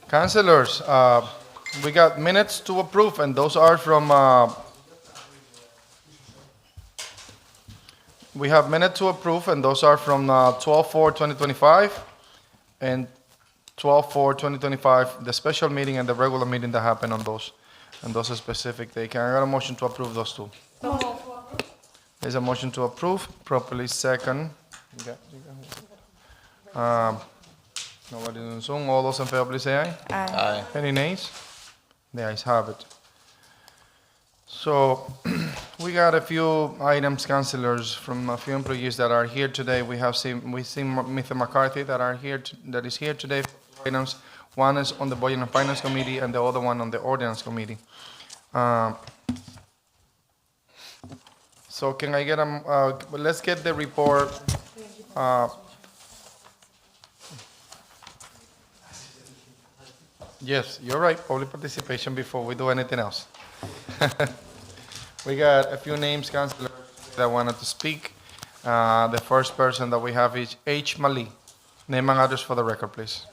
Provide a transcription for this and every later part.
Councilors, we got minutes to approve, and those are from, we have minutes to approve, and those are from 12/4/2025 and 12/4/2025, the special meeting and the regular meeting that happened on those specific days. Can I get a motion to approve those two? There's a motion to approve, properly second. Nobody in Zoom. All those in favor, please say aye. Aye. Any nays? The ayes have it. So we got a few items, councilors, from a few employees that are here today. We've seen Mr. McCarthy that is here today for items. One is on the Budget and Finance Committee and the other one on the Ordinance Committee. So can I get let's get the report. Yes, you're right, public participation before we do anything else. We got a few names, councilors, that wanted to speak. The first person that we have is H. Mali. Name and address for the record, please.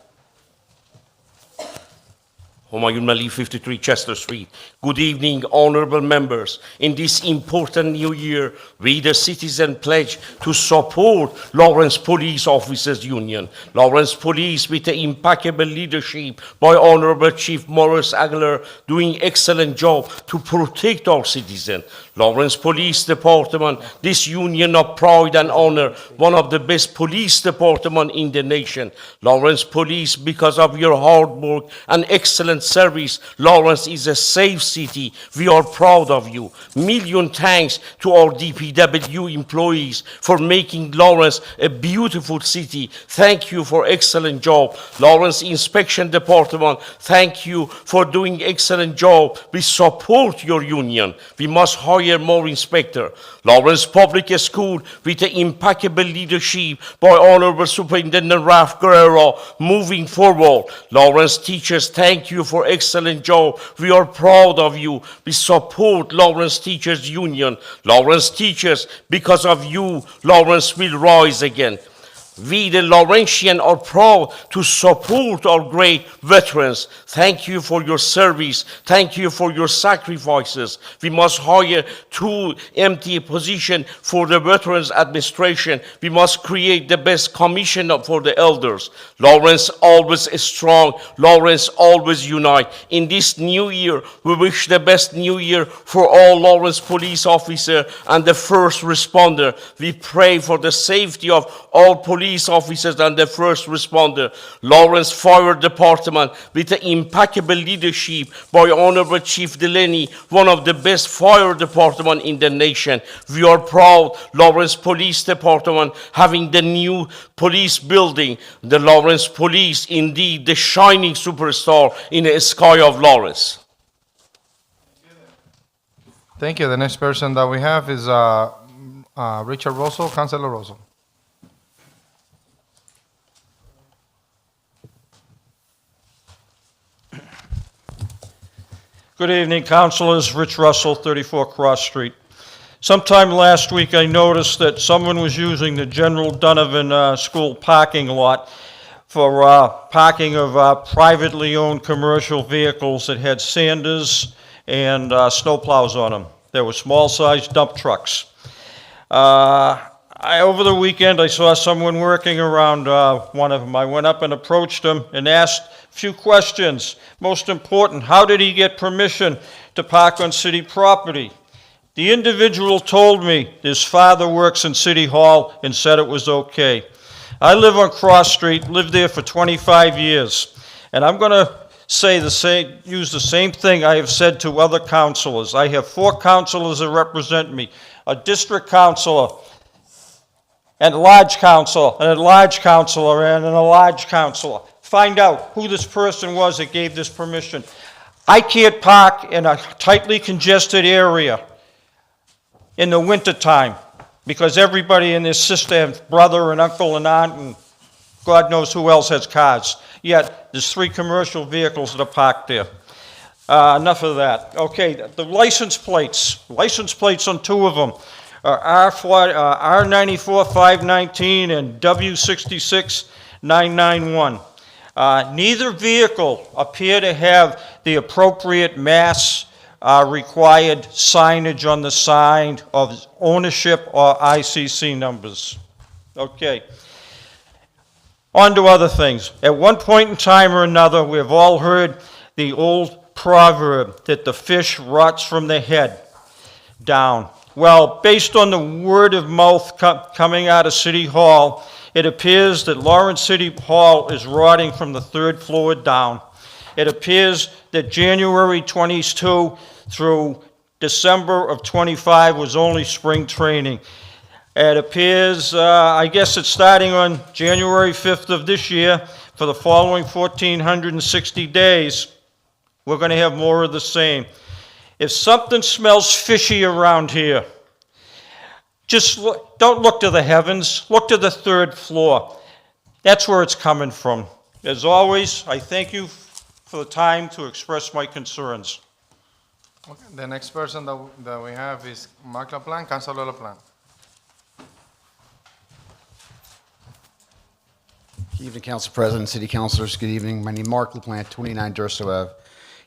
Humayun Mali, 53 Chester Street. Good evening, honorable members. In this important new year, we the citizen pledge to support Lawrence Police Officers Union. Lawrence Police, with the impeccable leadership by Honorable Chief Morris Aguilar, doing excellent job to protect our citizens. Lawrence Police Department, this union of pride and honor, one of the best police department in the nation. Lawrence Police, because of your hard work and excellent service, Lawrence is a safe city. We are proud of you. Million thanks to our DPW employees for making Lawrence a beautiful city. Thank you for excellent job. Lawrence Inspection Department, thank you for doing excellent job. We support your union. We must hire more inspector. Lawrence Public School, with the impeccable leadership by Honorable Superintendent Ralph Guerrero, moving forward. Lawrence teachers, thank you for excellent job. We are proud of you. We support Lawrence Teachers Union. Lawrence teachers, because of you, Lawrence will rise again. We, the Laurentians, are proud to support our great veterans. Thank you for your service. Thank you for your sacrifices. We must hire 2 empty positions for the Veterans Administration. We must create the best commission for the elders. Lawrence always is strong. Lawrence always unite. In this new year, we wish the best new year for all Lawrence police officers and the first responder. We pray for the safety of all police officers and the first responder. Lawrence Fire Department, with the impeccable leadership by Honorable Chief Delaney, one of the best fire department in the nation. We are proud, Lawrence Police Department, having the new police building. The Lawrence Police, indeed, the shining superstar in the sky of Lawrence. Thank you. The next person that we have is Richard Russell, Councilor Russell. Good evening, councilors. Rich Russell, 34 Cross Street. Sometime last week, I noticed that someone was using the General Donovan School parking lot for parking of privately owned commercial vehicles that had sanders and snowplows on them. They were small-sized dump trucks. Over the weekend, I saw someone working around one of them. I went up and approached him and asked a few questions. Most important, how did he get permission to park on city property? The individual told me his father works in City Hall and said it was okay. I live on Cross Street, lived there for 25 years, and I'm going to use the same thing I have said to other councilors. I have 4 councilors that represent me, a district councilor, and a large councilor, and a large councilor, and a large councilor. Find out who this person was that gave this permission. I can't park in a tightly congested area in the wintertime because everybody and their sister and brother and uncle and aunt and God knows who else has cars. Yet there's 3 commercial vehicles that are parked there. Enough of that. Okay, the license plates on 2 of them are R94 519 and W66 991. Neither vehicle appear to have the appropriate mass required signage on the side of ownership or ICC numbers. Okay. On to other things. At one point in time or another, we've all heard the old proverb that the fish rots from the head down. Well, based on the word of mouth coming out of City Hall, it appears that Lawrence City Hall is rotting from the third floor down. It appears that January 22 through December of 25 was only spring training. It appears, I guess it's starting on January 5th of this year, for the following 1,460 days, we're going to have more of the same. If something smells fishy around here, just look, don't look to the heavens, look to the third floor. That's where it's coming from. As always, I thank you for the time to express my concerns. Okay, the next person that we have is Mark LaPlante, Councilor LaPlante. Good evening, Council President, City Councilors. Good evening. My name is Mark LaPlante, 29 Durso Ave,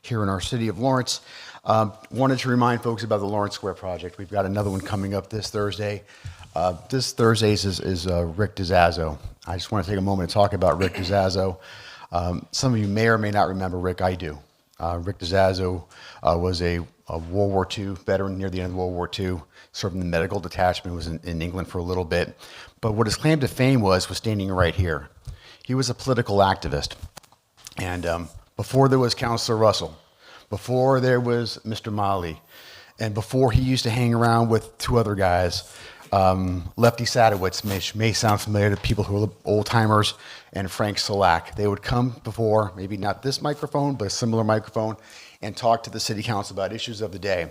here in our city of Lawrence. Wanted to remind folks about the Lawrence Square project. We've got another one coming up this Thursday. This Thursday is Rick DiZazzo. I just want to take a moment to talk about Rick DiZazzo. Some of you may or may not remember Rick. I do. Rick DiZazzo was a World War II veteran near the end of World War II, served in the medical detachment, was in England for a little bit. But what his claim to fame was standing right here. He was a political activist. And before there was Councilor Russell, before there was Mr. Malley, and before he used to hang around with two other guys, Lefty Sadowitz may sound familiar to people who are old-timers, and Frank Solak. They would come before, maybe not this microphone, but a similar microphone, and talk to the city council about issues of the day.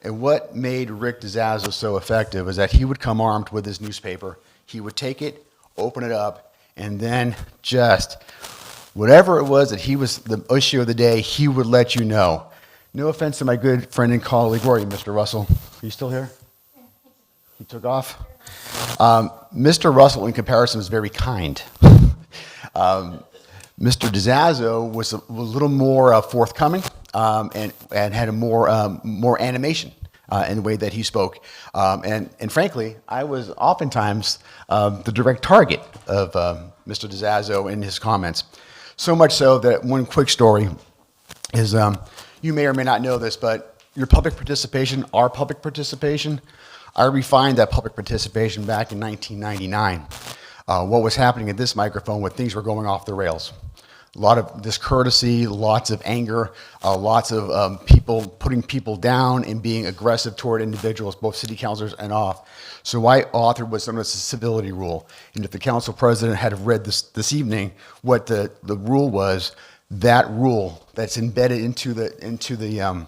And what made Rick DiZazzo so effective is that he would come armed with his newspaper. He would take it, open it up, and then just whatever it was that he was the issue of the day, he would let you know. No offense to my good friend and colleague, where are you, Mr. Russell? Are you still here? He took off. Mr. Russell, in comparison, was very kind. Mr. DiZazzo was a little more forthcoming and had a more animation in the way that he spoke. And frankly, I was oftentimes the direct target of Mr. DiZazzo in his comments. So much so that one quick story is, you may or may not know this, but your public participation, our public participation, I refined that public participation back in 1999. What was happening at this microphone when things were going off the rails. A lot of discourtesy, lots of anger, lots of people putting people down and being aggressive toward individuals, both city councilors and off. So I authored what's known as a civility rule. And if the council president had read this evening what the rule was, that rule that's embedded into the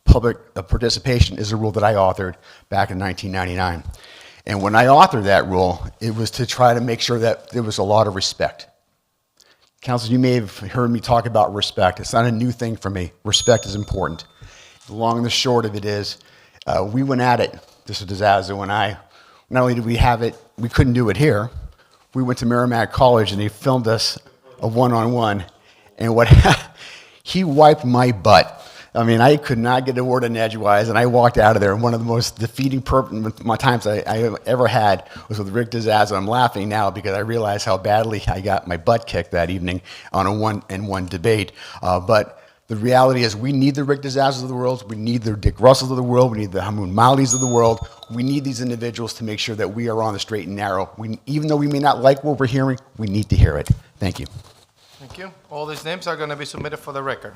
public participation is a rule that I authored back in 1999. And when I authored that rule, it was to try to make sure that there was a lot of respect. Council, you may have heard me talk about respect. It's not a new thing for me. Respect is important. The long and the short of it is, we went at it, Mr. DiZazzo and I. Not only did we have it, we couldn't do it here. We went to Merrimack College and they filmed us a one-on-one. And he wiped my butt. I mean, I could not get a word in edgewise, and I walked out of there. And one of the most defeating times I ever had was with Rick DiZazzo. I'm laughing now because I realize how badly I got my butt kicked that evening on a one-on-one debate. But the reality is we need the Rick DiZazzos of the world. We need the Dick Russells of the world. We need the Hamoon Mali's of the world. We need these individuals to make sure that we are on the straight and narrow. Even though we may not like what we're hearing, we need to hear it. Thank you. Thank you. All these names are going to be submitted for the record.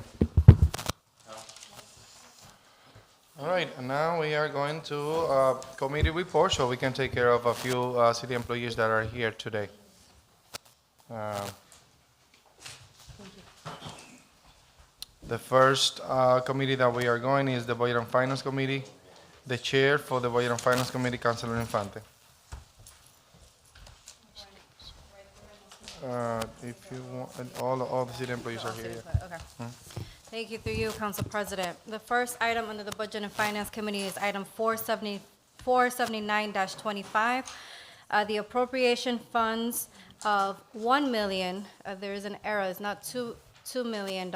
All right, and now we are going to committee report so we can take care of a few city employees that are here today. The first committee that we are going is the Budget and Finance Committee. The chair for the Budget and Finance Committee, Councilor Infante. If you want, all the city employees are here. Yeah. Okay. Thank you, through you, Council President. The first item under the Budget and Finance Committee is item 479-25. The appropriation funds of $1 million, there is an error, it's not $2 million,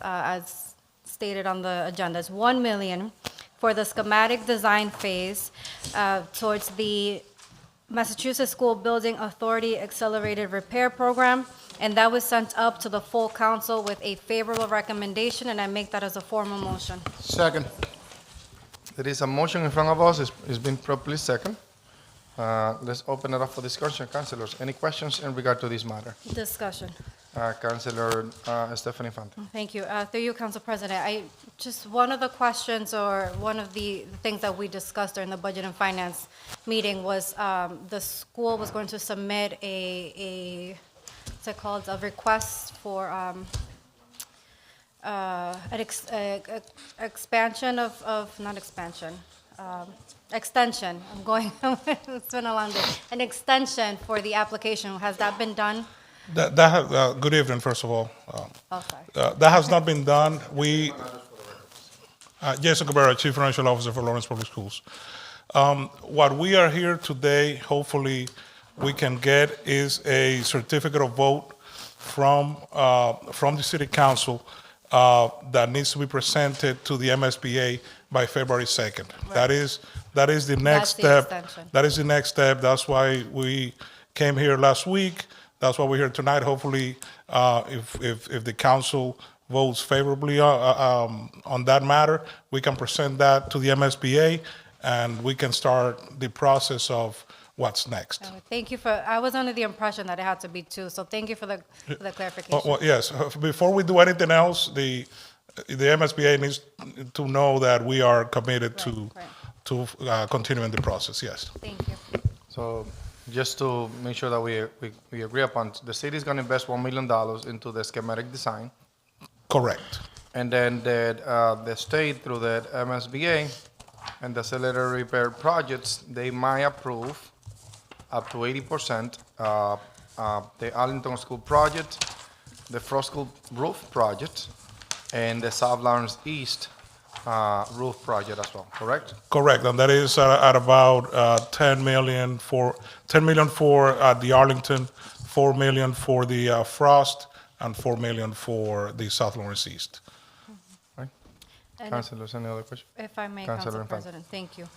as stated on the agenda, it's $1 million for the schematic design phase towards the Massachusetts School Building Authority Accelerated Repair Program, and that was sent up to the full council with a favorable recommendation, and I make that as a formal motion. Second. There is a motion in front of us, it's been properly second. Let's open it up for discussion. Councilors, any questions in regard to this matter? Discussion. Councilor Stephanie Infante. Thank you. Through you, Council President, one of the questions or one of the things that we discussed during the Budget and Finance meeting was the school was going to submit what's it called, a request for expansion not expansion, extension. It's been a long day. An extension for the application. Has that been done? Good evening, first of all. Oh, sorry. That has not been done. Jason Cabrera, Chief Financial Officer for Lawrence Public Schools. What we are here today, hopefully, we can get is a certificate of vote from the City Council that needs to be presented to the MSBA by February 2nd. That is the next That's the step. extension. That is the next step. That's why we came here last week. That's why we're here tonight. Hopefully, if the council votes favorably on that matter, we can present that to the MSBA, and we can start the process of what's next. Thank you I was under the impression that it had to be two, so thank you for the clarification. Well, yes, before we do anything else, the MSBA needs to know that we are committed to continuing the process, yes. Thank you. So just to make sure that we agree upon, the city is going to invest $1 million into the schematic design. Correct. And then the state, through the MSBA and the accelerated repair projects, they might approve up to 80% the Arlington School project, the Frost School roof project, and the South Lawrence East roof project as well, correct? Correct, and that is at about $10 million for the Arlington, $4 million for the Frost, and $4 million for the South Lawrence East. And Councilors, any other questions? if I may, Councilor Council Infante. President, thank you.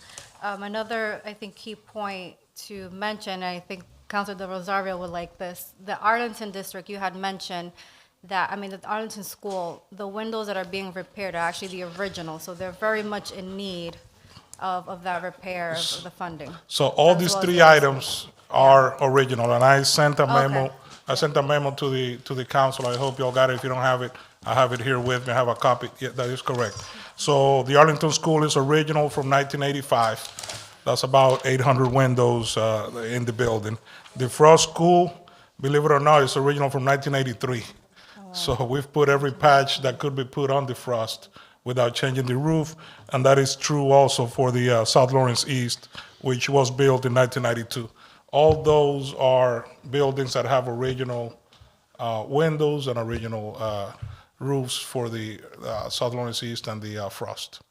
Another, I think, key point to mention, I think Councilor De Rosario would like this, the Arlington District, you had mentioned that, the Arlington School, the windows that are being repaired are actually the original, so they're very much in need of that repair, of the funding. So all As these well as three the- items are original, and I sent a memo. Okay. I sent a memo to the council. I hope you all got it. If you don't have it, I have it here with me. I have a copy. Yeah, that is correct. So the Arlington School is original from 1985. That's about 800 windows in the building. The Frost School, believe it or not, is original from 1983. So we've put every patch that could be put on the Frost without changing the roof, and that is true also for the South Lawrence East, which was built in 1992. All those are buildings that have original windows and original roofs for the South Lawrence East and the Frost.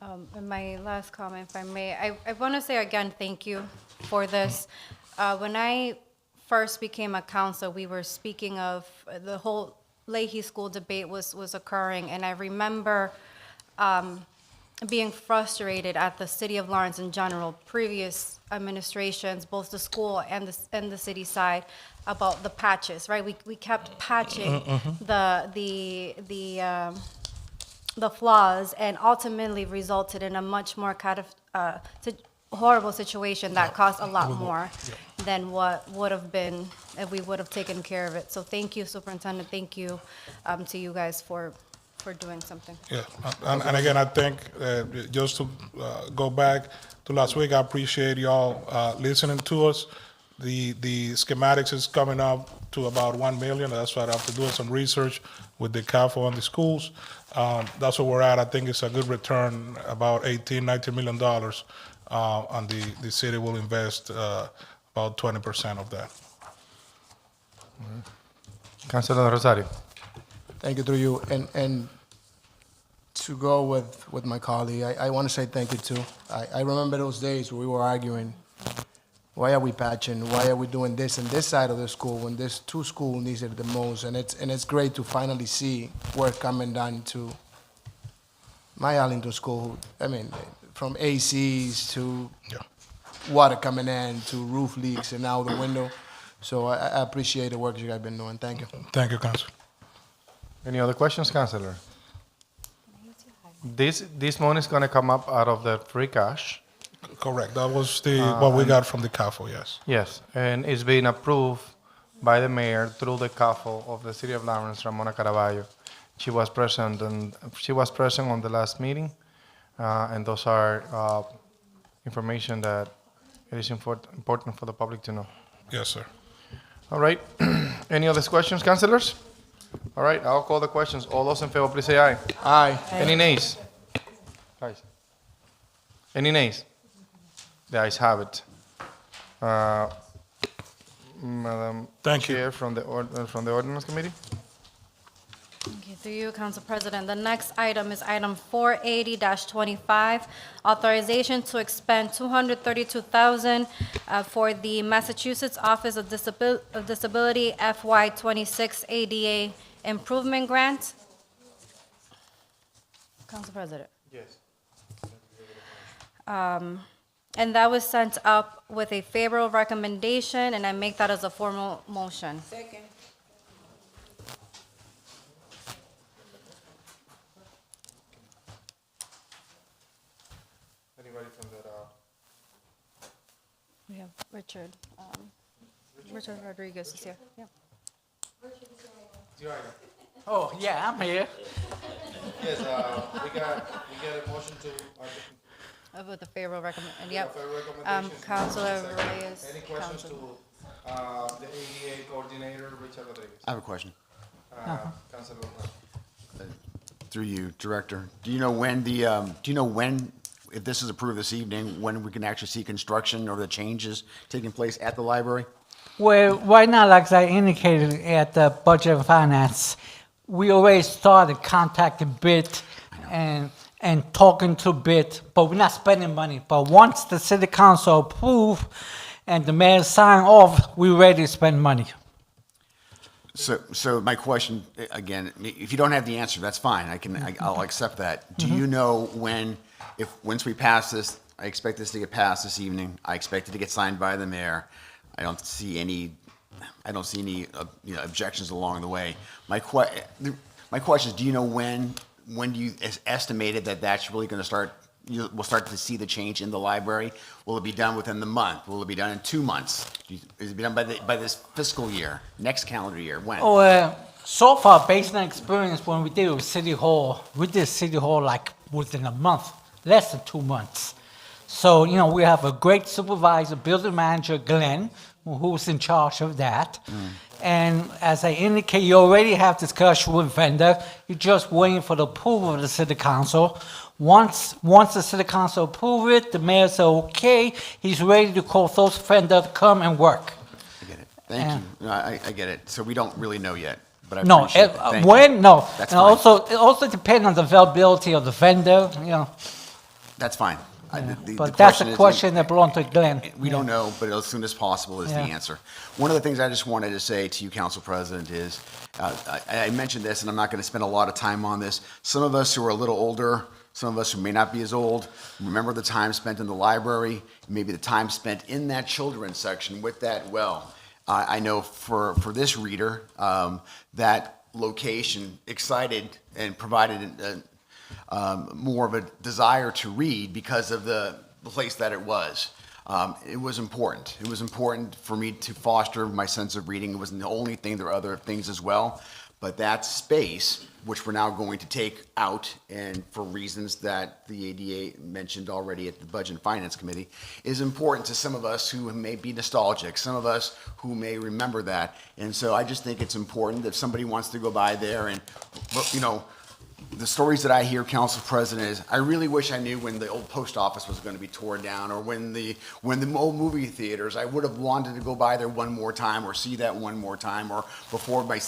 And my last comment, if I may, I want to say again, thank you for this. When I first became a council, we were speaking of the whole Leahy School debate was occurring, and I remember being frustrated at the city of Lawrence in general, previous administrations, both the school and the city side, about the patches, right? We kept patching the flaws, and ultimately resulted in a much more horrible situation that cost a lot more than what would have been if we would have taken care of it. So thank you, Superintendent. Thank you to you guys for doing something. Yeah, and again, I think, just to go back to last week, I appreciate y'all listening to us. The schematics is coming up to about 1 million. That's what after doing some research with the CAFO and the schools. That's where we're at. I think it's a good return, about $19 million, and the city will invest about 20% of that. Councilor Rosario. Thank you, through you. And to go with my colleague, I want to say thank you too. I remember those days where we were arguing why are we patching? Why are we doing this in this side of the school when this two school needs it the most? And it's great to finally see work coming down to my Arlington school. I mean, from ACs to water coming in to roof leaks and out the window. So I appreciate the work you guys been doing. Thank you. Thank you, Council. Any other questions, Councilor? This money is gonna come up out of the free cash. Correct. That was what we got from the CAFO, yes. Yes, and it's being approved by the mayor through the CAFO of the city of Lawrence, Ramona Caraballo. She was present on the last meeting, and those are information that it is important for the public to know. Yes, sir. All right, any other questions, councilors? All right, I'll call the questions. All those in favor, please say aye. Aye. Any nays? Ayes. Any nays? The ayes have it. Madam Thank you. Chair from the Ordinance Committee? Okay, through you, Council President. The next item is item 480-25, authorization to expend $232,000 for the Massachusetts Office of Disability FY26 ADA Improvement Grant. Council President. Yes. And that was sent up with a favorable recommendation, and I make that as a formal motion. Anybody from that, We have Richard. Richard Rodriguez is here. Yeah. Oh, yeah, I'm here. Yes, we got a motion to, With the favorable recommend, yep. favorable recommendation. Councilor Reyes. Any questions to Council- the ADA coordinator, Richard Rodriguez? I have a question. Councilor. Through you, Director. Do you know when, if this is approved this evening, when we can actually see construction or the changes taking place at the library? Well, right now, like I indicated at the Budget and Finance, we already started contacting BIT and talking to BIT, but we're not spending money. But once the city council approve and the mayor sign off, we're ready to spend money. So my question, again, if you don't have the answer, that's fine. I'll accept that. Do you know when, once we pass this, I expect this to get passed this evening. I expect it to get signed by the mayor. I don't see any objections along the way. My question is, do you know when do you estimated that that's really going to start? We'll start to see the change in the library. Will it be done within the month? Will it be done in 2 months? Is it be done by this fiscal year, next calendar year? When? So far, based on experience, when we did with City Hall, we did City Hall like within a month, less than 2 months. So, we have a great supervisor, building manager, Glenn, who's in charge of that. And as I indicated, you already have discussion with vendor. You're just waiting for the approval of the city council. Once the city council approve it, the mayor says, okay, he's ready to call those vendors to come and work. I get it. Thank you. No, I get it. So we don't really know yet, but I No, appreciate it. Thank you. when, no. That's And fine. it also depends on the availability of the vendor, That's fine. But that's a question that belongs to Glenn. We don't know, but as soon as possible is the Yeah. answer. One of the things I just wanted to say to you, Council President, is I mentioned this, and I'm not going to spend a lot of time on this. Some of us who are a little older, some of us who may not be as old, remember the time spent in the library, maybe the time spent in that children's section with that well. I know for this reader, that location excited and provided more of a desire to read because of the place that it was. It was important. It was important for me to foster my sense of reading. It wasn't the only thing. There were other things as well. But that space, which we're now going to take out, and for reasons that the ADA mentioned already at the Budget and Finance Committee, is important to some of us who may be nostalgic, some of us who may remember that. And so I just think it's important that if somebody wants to go by there and, the stories that I hear, Council President, is I really wish I knew when the old post office was going to be torn down, or when the old movie theaters. I would have wanted to go by there one more time, or see that one more time, or before my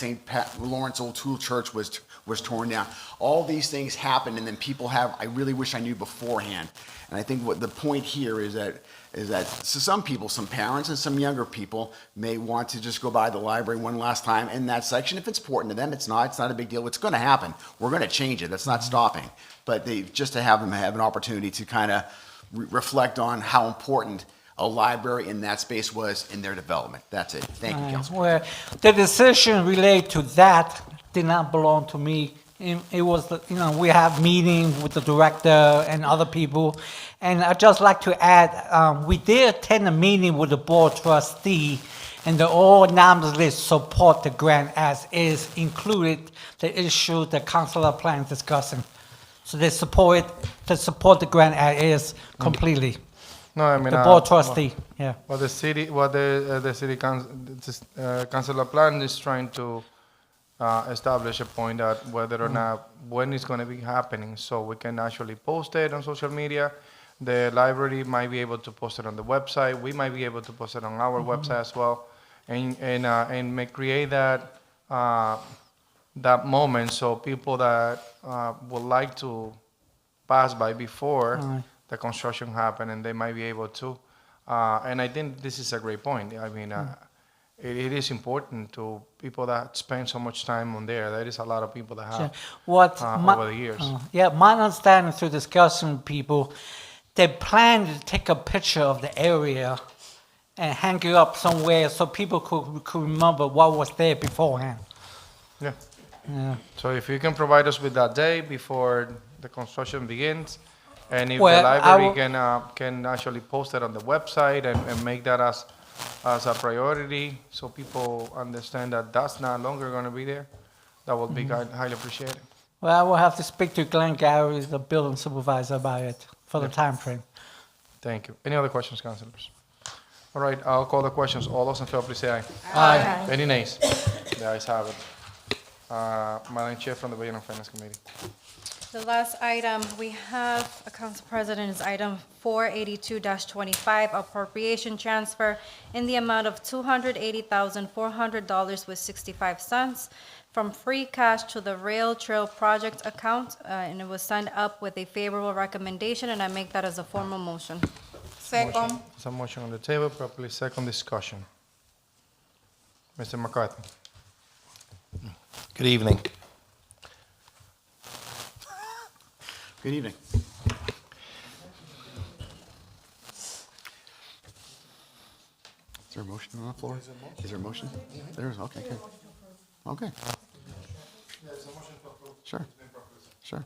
Lawrence O'Toole Church was torn down. All these things happen, and then people have. I really wish I knew beforehand. And I think what the point here is that so some people, some parents and some younger people may want to just go by the library one last time in that section. If it's important to them, it's not a big deal. It's going to happen. We're going to change it. That's not stopping. But just to have them have an opportunity to kind of reflect on how important a library in that space was in their development. That's it. Thank you, Councilman. Well, the decision related to that did not belong to me. It was, we have meeting with the director and other people. And I'd just like to add, we did attend a meeting with the board trustee, and they all unanimously support the grant as is, included the issue the council plan is discussing. So they support the grant as is completely. No, I mean, The board trustee, yeah. What the city council plan is trying to establish a point that whether or not when it's going to be happening, so we can actually post it on social media. The library might be able to post it on the website. We might be able to post it on our website as well, and create that that moment so people that would like to pass by before the construction happen, and they might be able to. And I think this is a great point. I mean, it is important to people that spend so much time on there. There is a lot of people that have over the years. My understanding through discussion with people, they plan to take a picture of the area and hang it up somewhere so people could remember what was there beforehand. Yeah. Yeah. So if you can provide us with that day before the construction begins, and if Well, the I library will- can actually post it on the website and make that as a priority, so people understand that that's not longer going to be there, that would be highly appreciated. Well, I will have to speak to Glenn Gary, the building supervisor, about it for the time frame. Thank you. Any other questions, councilors? All right, I'll call the questions. All those in favor, please say aye. Aye. Any nays? The ayes have it. Madam Chair from the Budget and Finance Committee. The last item we have, Council President, is item 482-25, appropriation transfer in the amount of $280,400 with 65 cents from free cash to the Rail Trail Project account, and it was signed up with a favorable recommendation, and I make that as a formal motion. Second. There's a motion on the table, properly second discussion. Mr. McCarthy. Good evening. Good evening. Is there a motion on the floor? Is there a motion? There is, okay, good. Okay. Sure. Sure.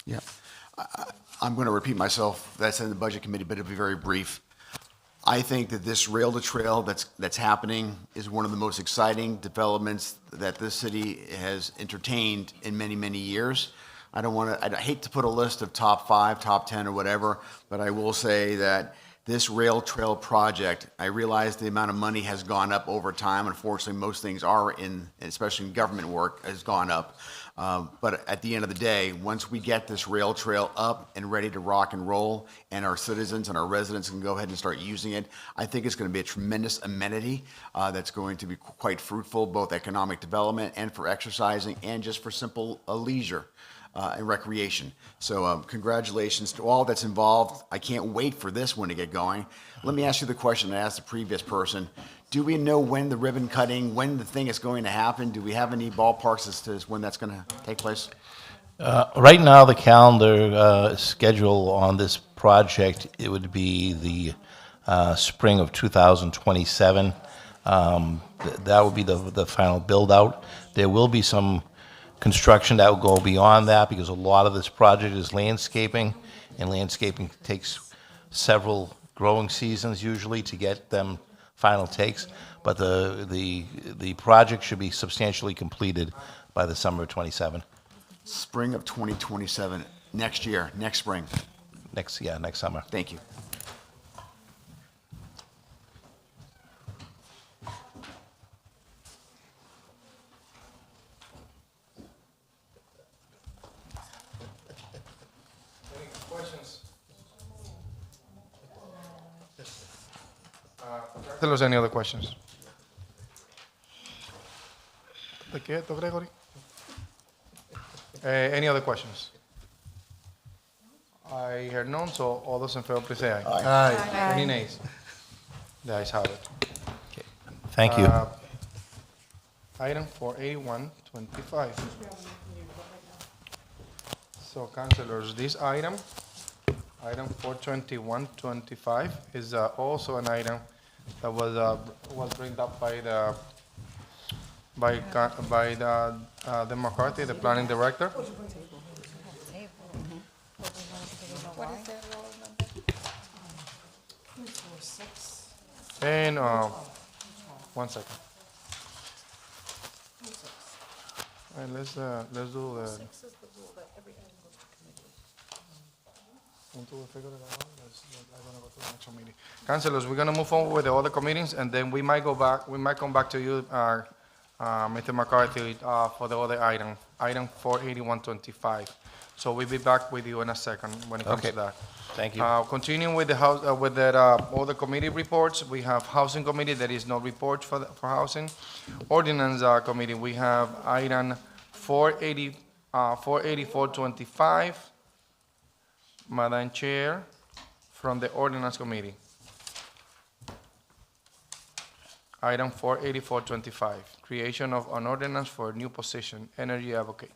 Yeah. I'm going to repeat myself. That's in the Budget Committee, but it'll be very brief. I think that this rail to trail that's happening is one of the most exciting developments that this city has entertained in many, many years. I hate to put a list of top 5, top 10 or whatever, but I will say that this rail trail project, I realize the amount of money has gone up over time. Unfortunately, most things are especially in government work, has gone up. But at the end of the day, once we get this rail trail up and ready to rock and roll, and our citizens and our residents can go ahead and start using it, I think it's going to be a tremendous amenity that's going to be quite fruitful, both economic development and for exercising and just for simple leisure and recreation. So congratulations to all that's involved. I can't wait for this one to get going. Let me ask you the question I asked the previous person. Do we know when the ribbon cutting, when the thing is going to happen? Do we have any ballparks as to when that's going to take place? Right now, the calendar schedule on this project, it would be the spring of 2027. That would be the final build-out. There will be some construction that will go beyond that because a lot of this project is landscaping, and landscaping takes several growing seasons usually to get them final takes, but the project should be substantially completed by the summer of '27. Spring of 2027, next year, next spring. Next summer. Thank you. Councilors, any other questions? ¿De qué, Dr. Gregory? Any other questions? I hear none, so all those in favor, please say aye. Aye. Any nays? The ayes have it. Thank you. Item 48125. So, councilors, this item 42125, is also an item that was brought up by the McCarthy, the planning director. And, one second. All right, let's do the. Councilors, we're gonna move on with the other committees, and then we might come back to you, Mr. McCarthy, for the other item 48125. So we'll be back with you in a second when it comes to Okay. that. Thank you. Continuing with the house, with the, all the committee reports, we have Housing Committee, there is no report for Housing. Ordinance Committee, we have item 48425. Madam Chair, from the Ordinance Committee. Item 48425, creation of an ordinance for a new position, energy advocate.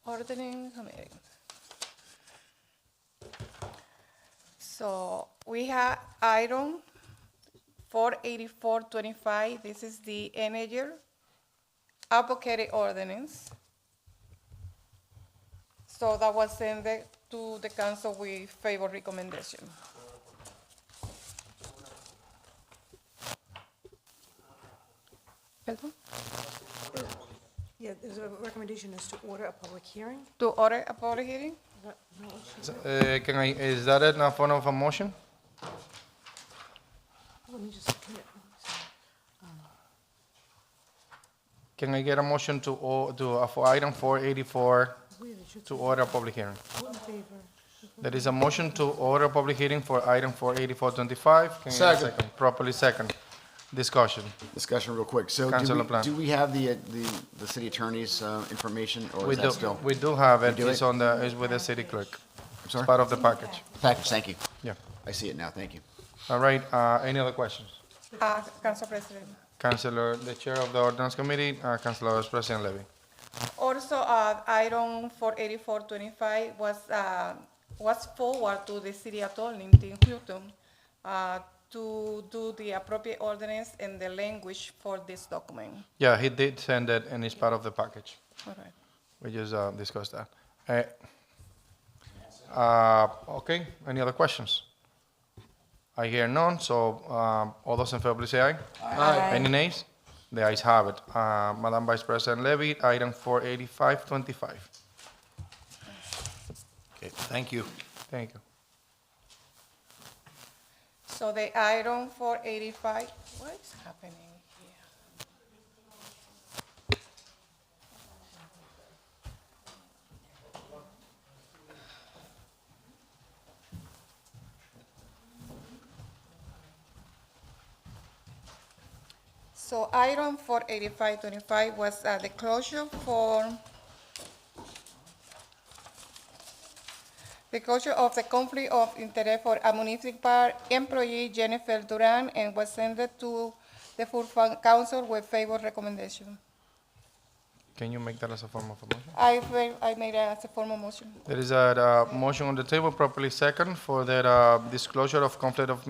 Ordering Committee. So we have item 48425. This is the energy advocate ordinance. So that was sent to the council with favor recommendation. Pardon? Yeah, there's a recommendation is to order a public hearing. To order a public hearing? Is that in a form of a motion? Let me just get it. Can I get a motion for item 484 to order a public hearing? All in favor? There is a motion to order a public hearing for item 48425. Can I get a second? Properly second. Discussion. Discussion real quick. So Councilor Plan. do we have the city attorney's information, or is that still? We do have it. We do It's it? it's with the city clerk. I'm It's sorry? part of the package. Package, thank you. Yeah. I see it now, thank you. All right, any other questions? Council President. Councilor, the Chair of the Ordinance Committee, Councilor Vice President Levy. Also, item 48425 was forwarded to the city attorney, Tim Houghton, to do the appropriate ordinance and the language for this document. Yeah, he did send it, and it's part of the package. All right. We just discussed that. Okay, any other questions? I hear none, so all those in favor, please say aye. Aye. Any nays? The ayes have it. Madam Vice President Levy, item 48525. Okay, thank you. Thank you. So the item 485, what is happening here? So item 48525 was the closure of the conflict of interest for a municipal employee, Jennifer Duran, and was sent to the full council with favor recommendation. Can you make that as a form of a motion? I made it as a formal motion. There is a motion on the table, properly second, for the disclosure of conflict of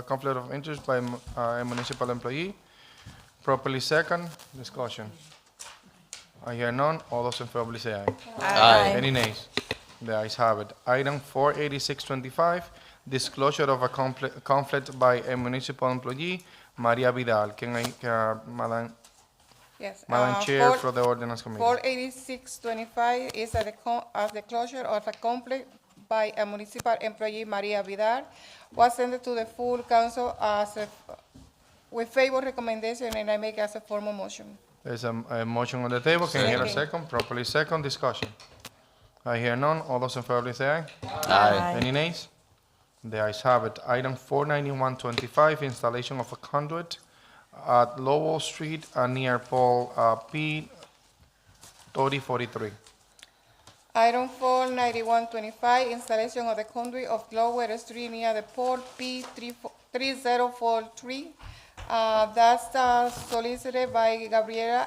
conflict of interest by a municipal employee. Properly second, discussion. I hear none. All those in favor, please say aye. Aye. Any nays? The ayes have it. Item 48625, disclosure of a conflict by a municipal employee, Maria Vidal. Can I, Madam Yes. Chair for the Ordinance Committee? 48625 is as the closure of a conflict by a municipal employee, Maria Vidal, was sent to the full council as a, with favor recommendation, and I make as a formal motion. There's a motion on the table. Can I hear a Second. second? Properly second, discussion. I hear none. All those in favor, please say aye. Aye. Any nays? The ayes have it. Item 49125, installation of a conduit at Lowell Street near Paul P. 3043. Item 49125, installation of the conduit of Lower Street near the Port P 3043. That's solicited by Gabriel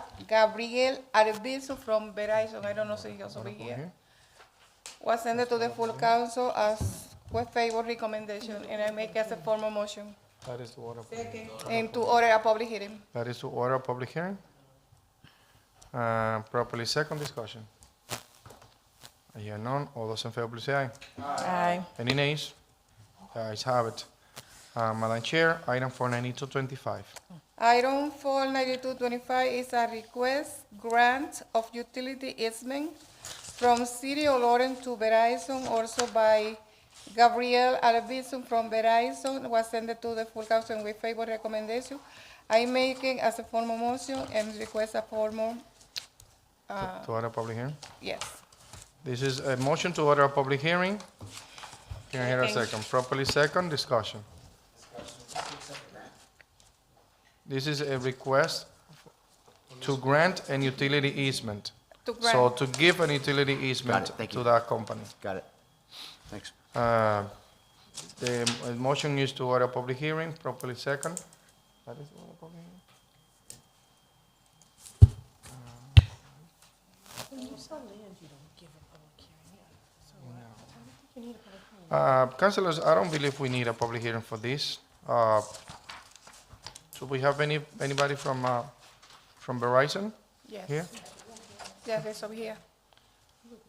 Arbizu from Verizon. I don't know if he was over here. Was sent to the full council as with favor recommendation, and I make as a formal motion. That is to order. And to order a public hearing. That is to order a public hearing. Properly second, discussion. I hear none. All those in favor, please say aye. Aye. Any nays? The ayes have it. Madam Chair, item 49225. Item 49225 is a request grant of utility easement from City of Lawrence to Verizon, also by Gabriel Arbizu from Verizon, was sent to the full council with favor recommendation. I make it as a formal motion and request a formal, To order a public hearing. yes. This is a motion to order a public hearing. Can I hear a Second. second? Properly second, discussion. This is a request to grant an utility easement. To So grant, to give an utility easement thank to you. that company. Got it. Thanks. The motion is to order a public hearing, properly second. That is to order a public hearing? Councilors, I don't believe we need a public hearing for this. Do we have anybody from Verizon yes. here? Yes, it's over here.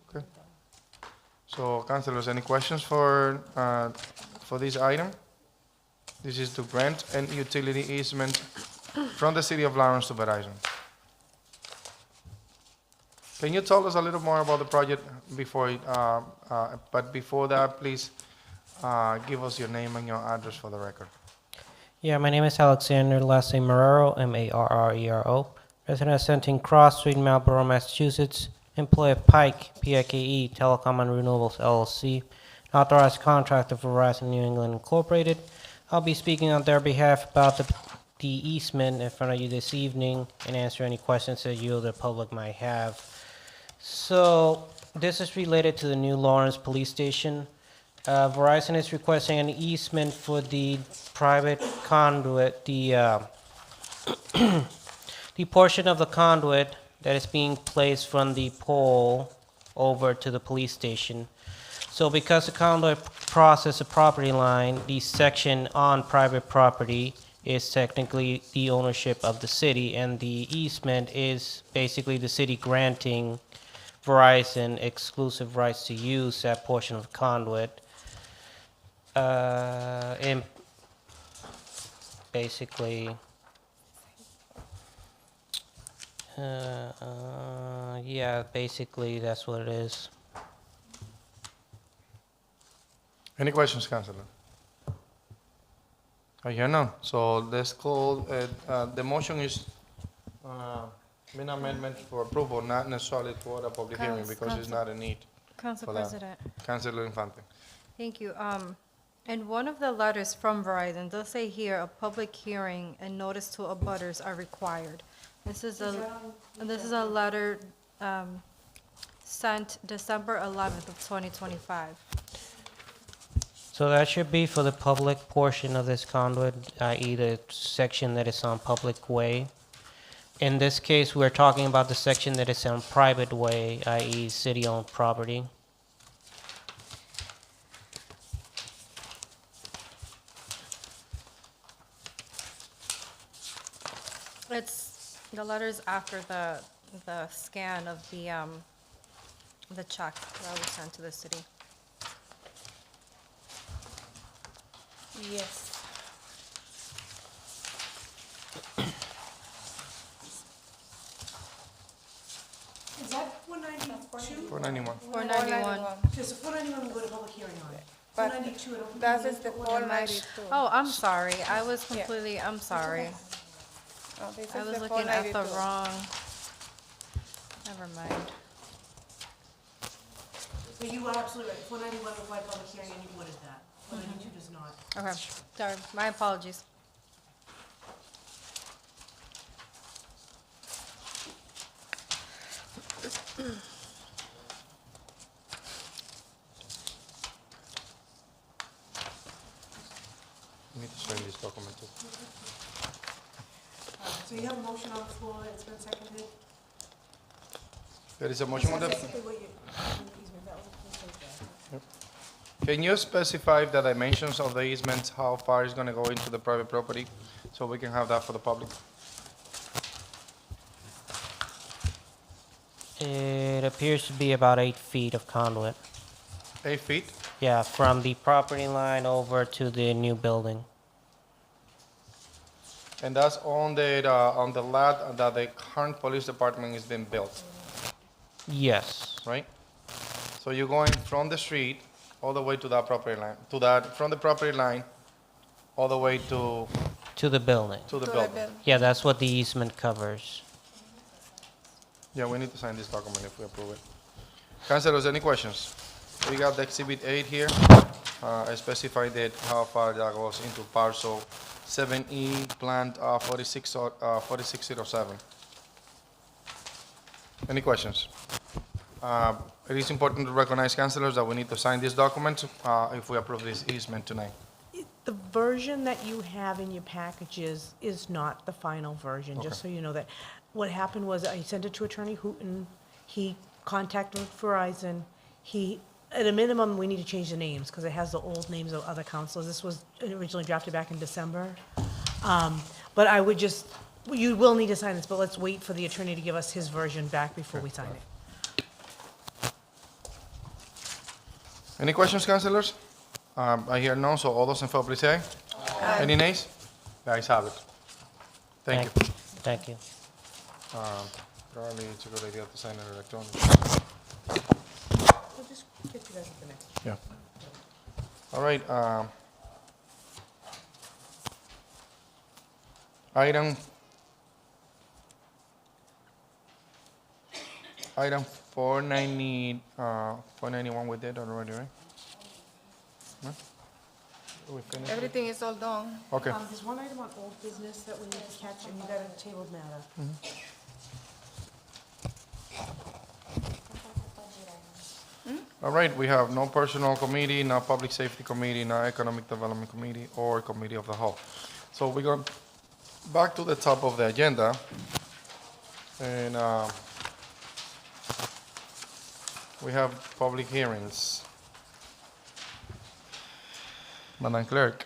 Okay. So, councilors, any questions for this item? This is to grant an utility easement from the city of Lawrence to Verizon. Can you tell us a little more about the project before, but before that, please, give us your name and your address for the record. Yeah, my name is Alexander, last name Marrero, Marrero, resident of 17 Cross Street, Marlborough, Massachusetts, employee of Pike, PIKE, Telecom and Renewables LLC, authorized contractor for Verizon New England Incorporated. I'll be speaking on their behalf about the easement in front of you this evening and answer any questions that you or the public might have. So, this is related to the new Lawrence Police Station. Verizon is requesting an easement for the private conduit, the portion of the conduit that is being placed from the pole over to the police station. So because the conduit crosses the property line, the section on private property is technically the ownership of the city, and the easement is basically the city granting Verizon exclusive rights to use that portion of the conduit. And basically, yeah, basically that's what it is. Any questions, Councilor? I hear none. So let's call, the motion is an amendment for approval, not necessarily for a public hearing, because it's not a need. Council for that. President, Councilor Infante. thank you. And one of the letters from Verizon does say here, a public hearing and notice to abutters are required. This is a letter sent December 11th of 2025. So that should be for the public portion of this conduit, i.e. the section that is on public way. In this case, we're talking about the section that is on private way, i.e. city-owned property. It's the letters after the scan of the check that was sent to the city. Yes. Is that 492? 491. 491. Okay, so 491 we go to public hearing on it. But 492 I don't think that we is the go to order. 492. Oh, I'm sorry. I was completely, I'm sorry. Oh, this I is was the looking at the 492. wrong. Never mind. So you are absolutely right, 491 required public hearing and you ordered that. 492 does not. Okay, sorry. My apologies. You need to sign this document too. So you have a motion on the floor, it's been seconded. There is a motion on the, Basically what you- easement, that was- can you specify the dimensions of the easements, how far it's gonna go into the private property? So we can have that for the public. It appears to be about 8 feet of conduit. 8 feet? Yeah, from the property line over to the new building. And that's on the lot that the current police department is being built, Yes. right? So you're going from the street all the way to that property line, from the property line, all the way to To the building. the To the building. bill. Yeah, that's what the easement covers. Yeah, we need to sign this document if we approve it. Councilors, any questions? We got the exhibit 8 here. I specified that how far that goes into parcel 7E, plant 4607. Any questions? It is important to recognize, councilors, that we need to sign this document if we approve this easement tonight. The version that you have in your packages is not the final version, just so you know that. What happened was I sent it to Attorney Hooton, he contacted Verizon, at a minimum, we need to change the names, because it has the old names of other counselors. This was originally drafted back in December. But I would just, you will need to sign this, but let's wait for the attorney to give us his version back before we sign it. Any questions, councilors? I hear none, so all those in favor, please say aye. Any nays? The ayes have it. Thank you. Thank you. Probably it's a good idea to sign it electronically. We'll just get you guys at the next. Yeah. All right, item 491 we did already, right? No? We finished? Everything is all done. Okay, There's one item on old business that we need to catch, and you got a tabled matter. all right, we have no personnel committee, no public safety committee, no economic development committee, or committee of the whole. So we go back to the top of the agenda, and we have public hearings. Madam Clerk.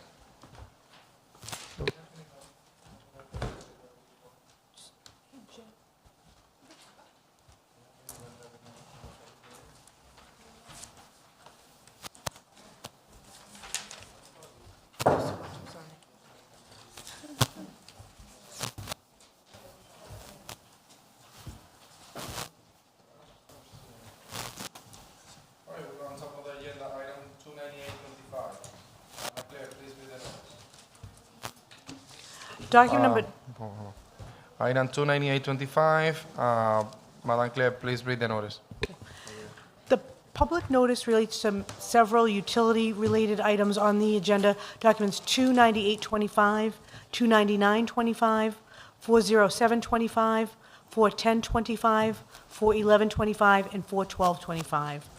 All right, we're on top of the agenda, item 29825. Madam Clerk, please read the notice. Document number, Item 29825, Madam Clerk, please read the notice. the public notice relates to several utility-related items on the agenda, documents 29825, 29925, 40725, 41025, 41125, and 41225.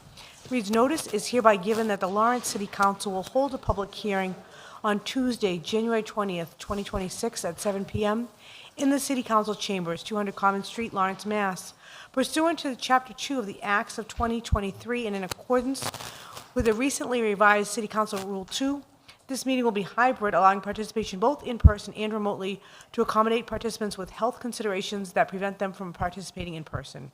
Reads, notice is hereby given that the Lawrence City Council will hold a public hearing on Tuesday, January 20th, 2026, at 7 p.m. in the City Council Chambers, 200 Common Street, Lawrence, Mass. Pursuant to Chapter 2 of the Acts of 2023 and in accordance with the recently revised City Council Rule 2, this meeting will be hybrid, allowing participation both in person and remotely to accommodate participants with health considerations that prevent them from participating in person.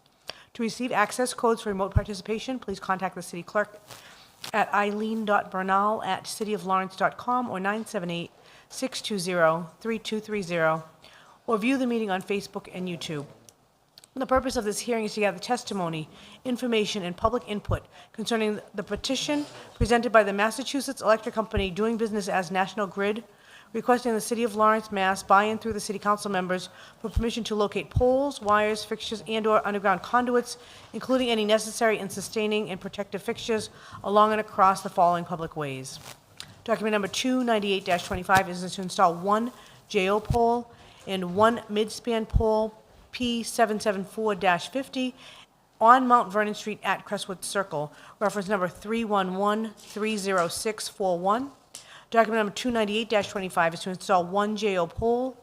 To receive access codes for remote participation, please contact the city clerk at eileen.bernal@cityoflawrence.com or 978-620-3230, or view the meeting on Facebook and YouTube. The purpose of this hearing is to gather testimony, information, and public input concerning the petition presented by the Massachusetts Electric Company doing business as National Grid, requesting the City of Lawrence, Mass. By and through the City Council members for permission to locate poles, wires, fixtures, and/or underground conduits, including any necessary and sustaining and protective fixtures along and across the following public ways. Document number 298-25 is to install one JO pole and one mid-span pole P774-50 on Mount Vernon Street at Crestwood Circle, reference number 311-30641. Document number 298-25 is to install one JO pole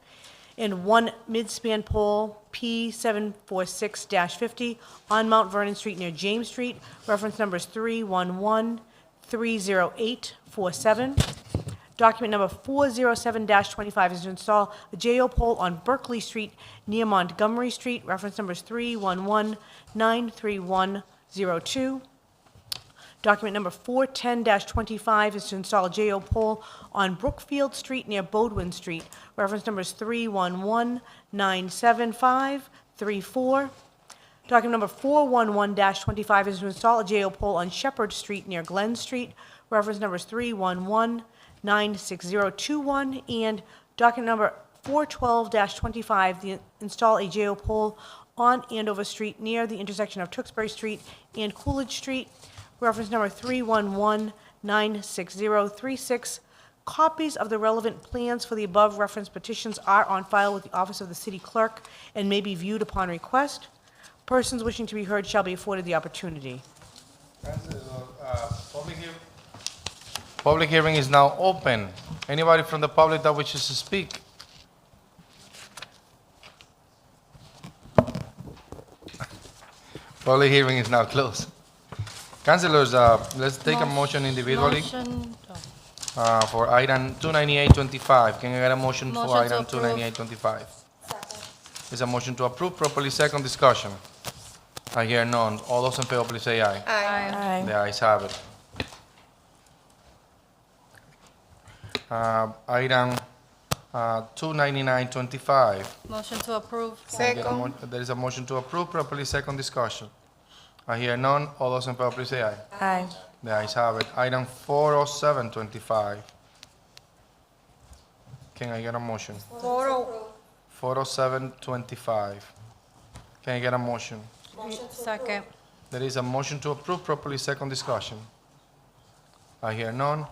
and one mid-span pole P746-50 on Mount Vernon Street near James Street, reference numbers 311-30847. Document number 407-25 is to install a JO pole on Berkeley Street near Montgomery Street, reference numbers 311-93102. Document number 410-25 is to install a JO pole on Brookfield Street near Bodwin Street, reference numbers 311-97534. Document number 411-25 is to install a JO pole on Shepherd Street near Glen Street, reference numbers 311-96021, and document number 412-25, the install a JO pole on Andover Street near the intersection of Tewksbury Street and Coolidge Street, reference number 311-96036. Copies of the relevant plans for the above referenced petitions are on file with the Office of the City Clerk and may be viewed upon request. Persons wishing to be heard shall be afforded the opportunity. Public hearing is now open. Anybody from the public that wishes to speak? Public hearing is now closed. Councilors, let's take a motion individually Motion, for item 29825. Can I get a motion for Motion to item approve. 29825? Is a motion to approve, properly second discussion. I hear none. All those in favor, please say aye. Aye. The ayes have it. Item 29925. Motion to approve. Second. There is a motion to approve, properly second discussion. I hear none. All those in favor, please say aye. Aye. The ayes have it. Item 40725. Can I get a motion? 40725. Can I get a motion? Second. There is a motion to approve, properly second discussion. I hear none.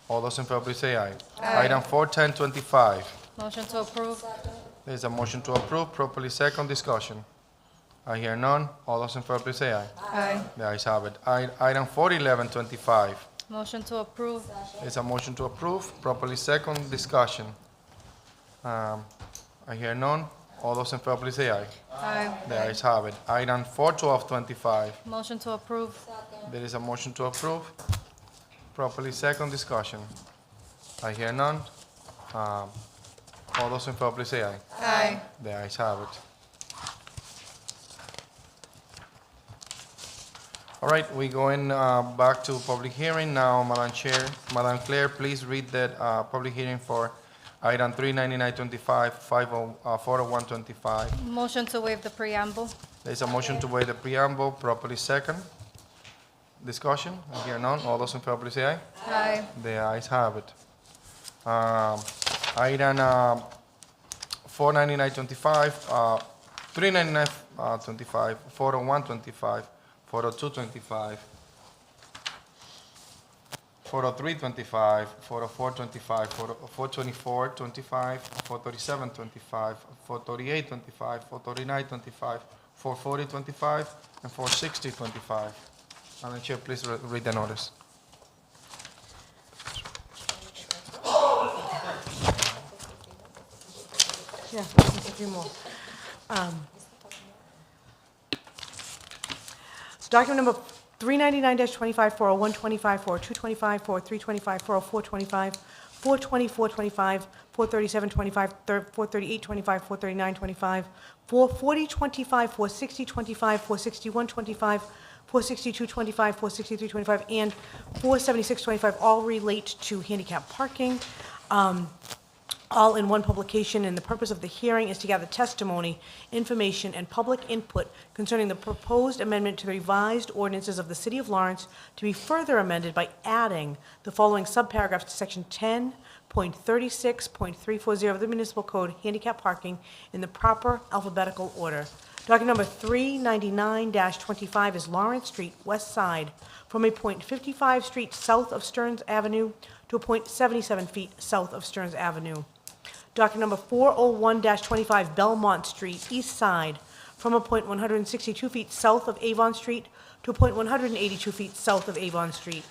All those in favor, please say aye. Item 41025. Motion to approve. There is a motion to approve, properly second discussion. I hear none. All those in favor, please say aye. Aye. The ayes have it. Item 41125. Motion to approve. There's a motion to approve, properly second discussion. I hear none. All those in favor, please say aye. Aye. The ayes have it. Item 41225. Motion to approve. There is a motion to approve, properly second discussion. I hear none. All those in favor, please say aye. Aye. The ayes have it. All right, we going back to public hearing now, Madam Chair. Madam Claire, please read that public hearing for item 39925, 40125. Motion to waive the preamble. There's a motion to waive the preamble, properly second. Discussion, I hear none. All those in favor, please say aye. Aye. The ayes have it. Item 49925, 39925, 40125, 40225, 40325, 40425, 42425, 43725, 43825, 43925, 44025, and 46025. Madam Chair, please read the notice. Yeah, just a few more. Document number 399-25, 40125, 40225, 4325, 40425, 42425, 43725, 43825, 43925, 44025, 46025, 46125, 46225, 46325, and 47625 all relate to handicap parking. All in one publication, and the purpose of the hearing is to gather testimony, information, and public input concerning the proposed amendment to the revised ordinances of the City of Lawrence to be further amended by adding the following subparagraphs to Section 10.36.340 of the Municipal Code, handicap parking, in the proper alphabetical order. Document number 399-25 is Lawrence Street, West Side, from a point 55 feet south of Stearns Avenue to a point 77 feet south of Stearns Avenue. Document number 401-25 Belmont Street, East Side, from a point 162 feet south of Avon Street to a point 182 feet south of Avon Street.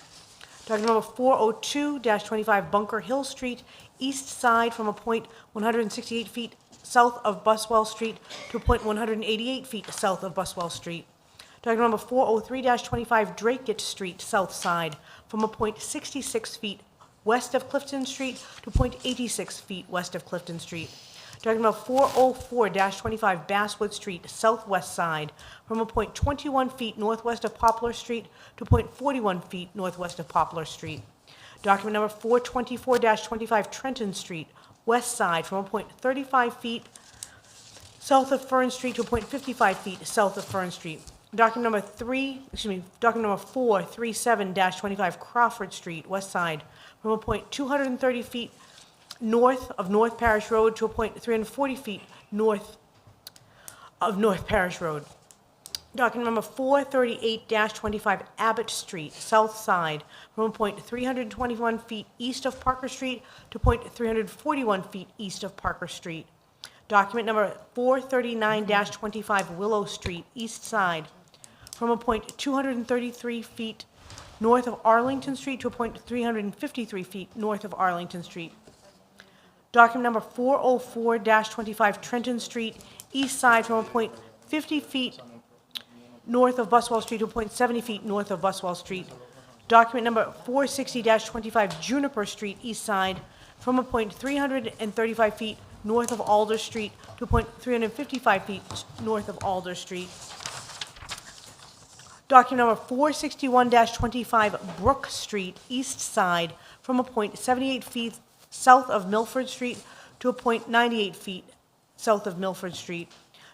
Document number 402-25 Bunker Hill Street, East Side, from a point 168 feet south of Buswell Street to a point 188 feet south of Buswell Street. Document number 403-25 Drake Street, South Side, from a point 66 feet west of Clifton Street to point 86 feet west of Clifton Street. Document number 404-25 Basswood Street, southwest side, from a point 21 feet northwest of Poplar Street to point 41 feet northwest of Poplar Street. Document number 424-25 Trenton Street, west side, from a point 35 feet south of Fern Street to a point 55 feet south of Fern Street. Document number 437-25 Crawford Street, west side, from a point 230 feet north of North Parish Road to a point 340 feet north of North Parish Road. Document number 438-25 Abbott Street, south side, from a point 321 feet east of Parker Street to point 341 feet east of Parker Street. Document number 439-25 Willow Street, east side, from a point 233 feet north of Arlington Street to a point 353 feet north of Arlington Street. Document number 404-25 Trenton Street, east side, from a point 50 feet north of Buswell Street to a point 70 feet north of Buswell Street. Document number 460-25 Juniper Street, east side, from a point 335 feet north of Alder Street to a point 355 feet north of Alder Street. Document number 461-25 Brook Street, east side, from a point 78 feet south of Milford Street to a point 98 feet south of Milford Street.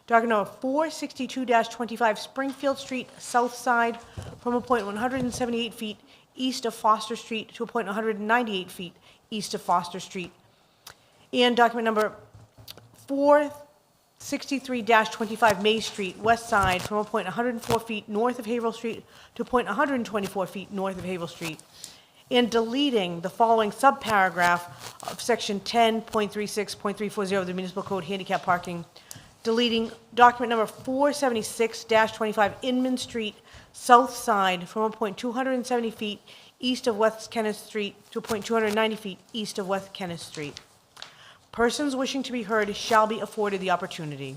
Document number 462-25 Springfield Street, south side, from a point 178 feet east of Foster Street to a point 198 feet east of Foster Street. And document number 463-25 May Street, west side, from a point 104 feet north of Haverhill Street to a point 124 feet north of Haverhill Street. And deleting the following subparagraph of section 10.36.340 of the Municipal Code, handicap parking. Deleting document number 476-25 Inman Street, south side, from a point 270 feet east of West Kenneth Street to a point 290 feet east of West Kenneth Street. Persons wishing to be heard shall be afforded the opportunity.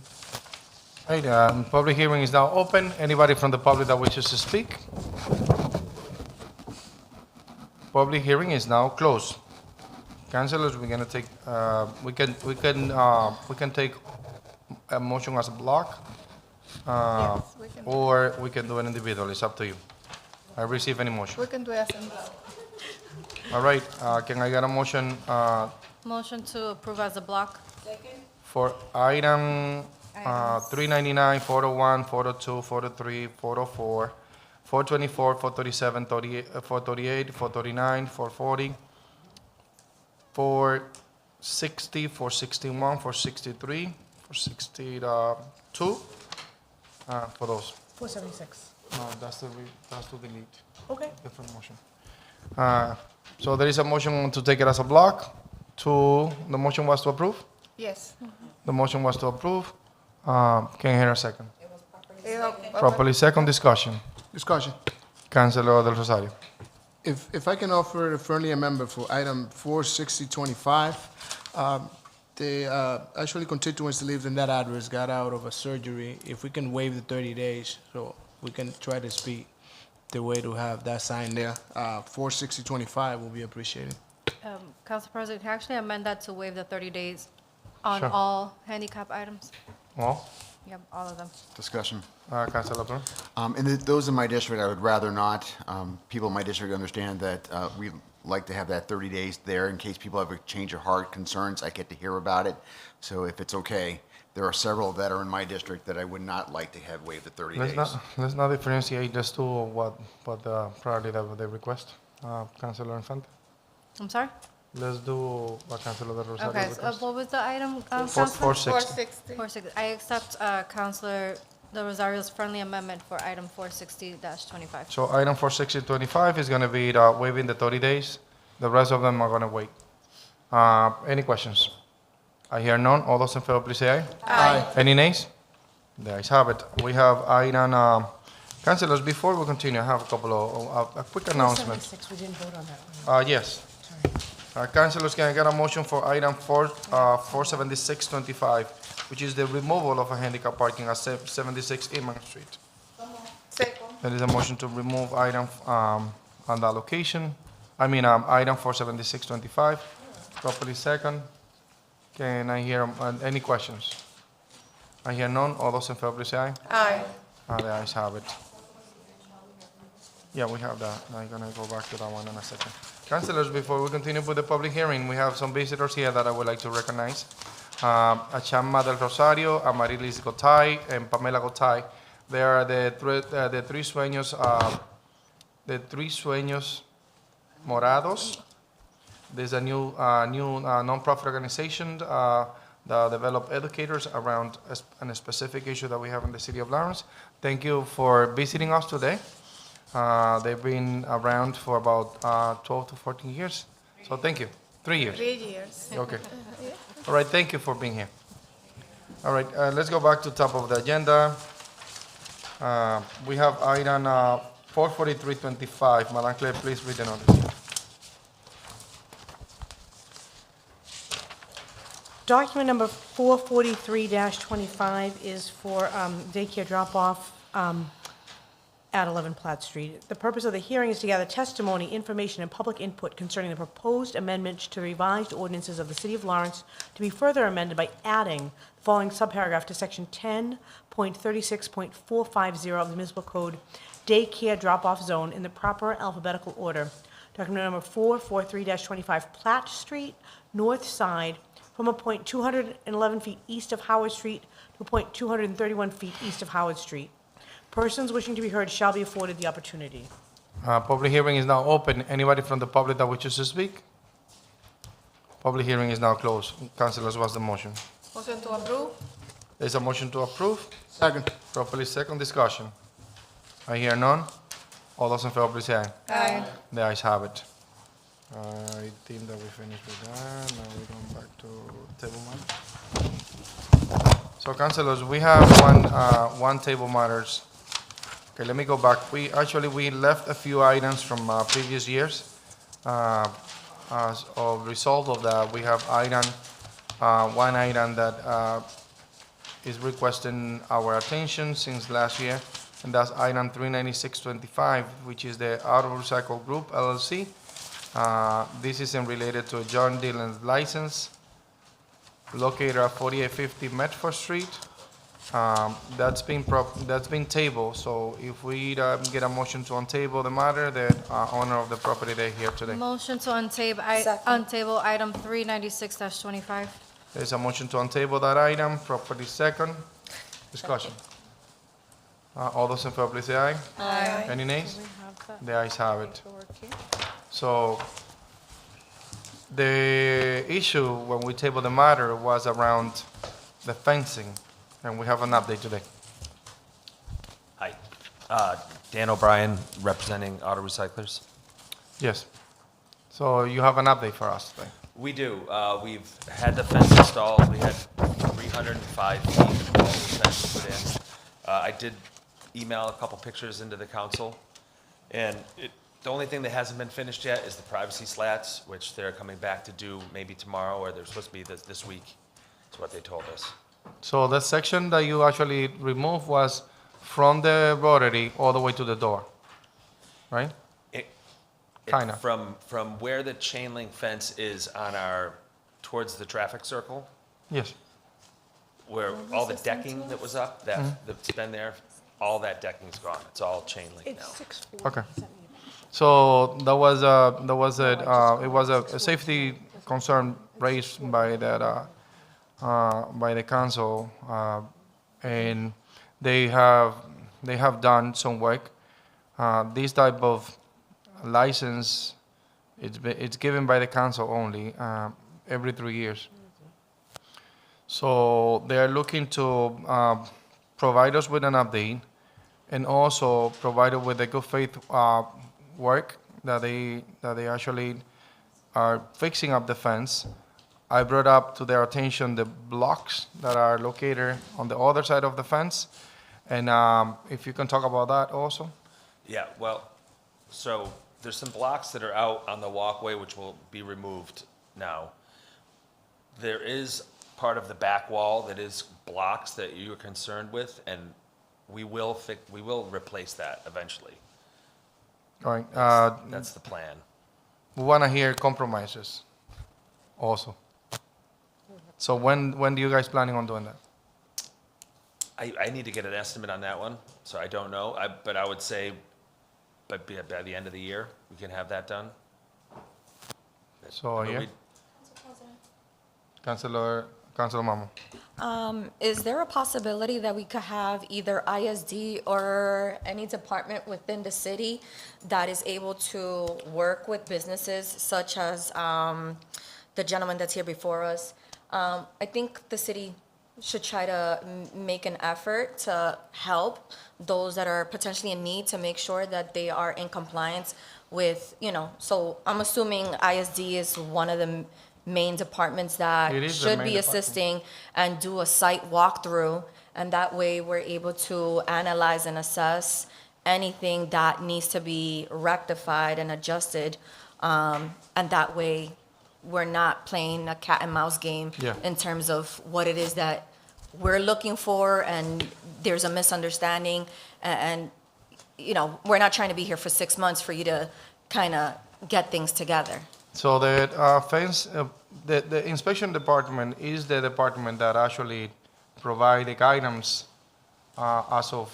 Right, public hearing is now open. Anybody from the public that wishes to speak? Public hearing is now closed. Councilors, we're gonna take, we can take a motion as a block, Yes, we can. or we can do it individually. It's up to you. I receive any motion. We can do it as All right, can I get a motion Motion to approve as a block. for item 399, 401, 402, 403, 404, 424, 437, 438, 439, 440, 460, 461, 463, 462, for those. 476. No, that's to delete. Okay. Different motion. So there is a motion to take it as a block. The motion was to approve? yes. The motion was to approve. Can I hear a second? Properly. Properly second, discussion. Discussion. Councilor Del Rosario. If I can offer a friendly amendment for item 46025, The actually constituents that lived in that address got out of a surgery. If we can waive the 30 days, so we can try to speed the way to have that sign there. 46025 will be appreciated. Council President, can I actually amend that to waive the 30 days on Sure. all handicap items? Well, Yep, all of them. Discussion. Councilor Burr? Those in my district, I would rather not. People in my district understand that we like to have that 30 days there in case people have a change of heart concerns. I get to hear about it. So if it's okay, there are several that are in my district that I would not like to have waived the 30 days. Let's not differentiate just to what the priority that they request. Councilor Infante? I'm sorry? Let's do what Councilor Del Rosario Okay, so request. what was the item, Four- Councilor? 460. 460. I accept Councilor Del Rosario's friendly amendment for item 460-25. So item 46025 is going to be waiving the 30 days. The rest of them are going to wait. Any questions? I hear none. All those in favor, please say aye. Aye. Any nays? The ayes have it. We have item, councilors, before we continue, I have a couple of, a quick announcement. 476, we didn't vote on that one. Yes. Councilors, can I get a motion for item 47625, which is the removal of a handicap parking at 76 Inman Street? Second. There is a motion to remove item on that location. Item 47625, properly second. Can I hear any questions? I hear none. All those in favor, please say aye. Aye. The ayes have it. Yeah, we have that. I'm gonna go back to that one in a second. Councilors, before we continue with the public hearing, we have some visitors here that I would like to recognize. Achama del Rosario, Amarilis Gotay, and Pamela Gotay. They are the Three Sueños Morados. There's a new nonprofit organization that develop educators around a specific issue that we have in the city of Lawrence. Thank you for visiting us today. They've been around for about 12 to 14 years. So thank you. 3 years. 3 years. Okay. All right, thank you for being here. All right, let's go back to top of the agenda. We have item 44325. Madam Clerk, please read the notice. Document number 443-25 is for daycare drop-off at 11 Platt Street. The purpose of the hearing is to gather testimony, information, and public input concerning the proposed amendments to the revised ordinances of the City of Lawrence to be further amended by adding the following subparagraph to Section 10.36.450 of the Municipal Code, daycare drop-off zone in the proper alphabetical order. Document number 443-25, Platt Street, north side, from a point 211 feet east of Howard Street to a point 231 feet east of Howard Street. Persons wishing to be heard shall be afforded the opportunity. Public hearing is now open. Anybody from the public that wishes to speak? Public hearing is now closed. Councilors, what's the motion? Motion to approve? There's a motion to approve. Second. Properly second discussion. I hear none. All those in favor, please say aye. Aye. The ayes have it. I think that we finished with that. Now we're going back to table matters. So, councilors, we have one table matters. Okay, let me go back. We left a few items from previous years. As a result of that, we have one item that is requesting our attention since last year, and that's item 39625, which is the Auto Recycle Group LLC. This is related to a John Dillon's license located at 4850 Medford Street. That's been tabled, so if we get a motion to untable the matter, the owner of the property, they're here today. Motion to untable item 396-25. There's a motion to untable that item, property second. Discussion. All those in favor, please say aye. Aye. Any nays? We have that The ayes have it. paperwork here. So the issue when we tabled the matter was around the fencing, and we have an update today. Hi, Dan O'Brien, representing Auto Recyclers. Yes. So you have an update for us today. We do. We've had the fence installed. We had 305 feet of all the fence put in. I did email a couple pictures into the council, and the only thing that hasn't been finished yet is the privacy slats, which they're coming back to do maybe tomorrow, or they're supposed to be this week. That's what they told us. So the section that you actually removed was from the rotary all the way to the door, right? It- Kinda. From where the chain link fence is on towards the traffic circle, Yes. where all the decking that was up, that's been there, all that decking's gone. It's all chain link It's now. 640. Okay. So it was a safety concern raised by the council, and they have done some work. This type of license, it's given by the council only, every 3 years. So they're looking to provide us with an update and also provide us with a good faith work that they actually are fixing up the fence. I brought up to their attention the blocks that are located on the other side of the fence. And if you can talk about that also. Yeah, well, so there's some blocks that are out on the walkway which will be removed now. There is part of the back wall that is blocks that you're concerned with, and we will replace that eventually. All right. That's the plan. We want to hear compromises also. So when do you guys planning on doing that? I need to get an estimate on that one, so I don't know, but I would say by the end of the year, we can have that done. So I mean, here, we- Councilor Mamo. Is there a possibility that we could have either ISD or any department within the city that is able to work with businesses such as the gentleman that's here before us? I think the city should try to make an effort to help those that are potentially in need to make sure that they are in compliance with, so I'm assuming ISD is one of the main departments that It is the should main be department. assisting and do a site walkthrough, and that way we're able to analyze and assess anything that needs to be rectified and adjusted, and that way we're not playing a cat and mouse game Yeah. in terms of what it is that we're looking for, and there's a misunderstanding, and we're not trying to be here for 6 months for you to kind of get things together. So the fence, the inspection department is the department that actually provide the guidance as of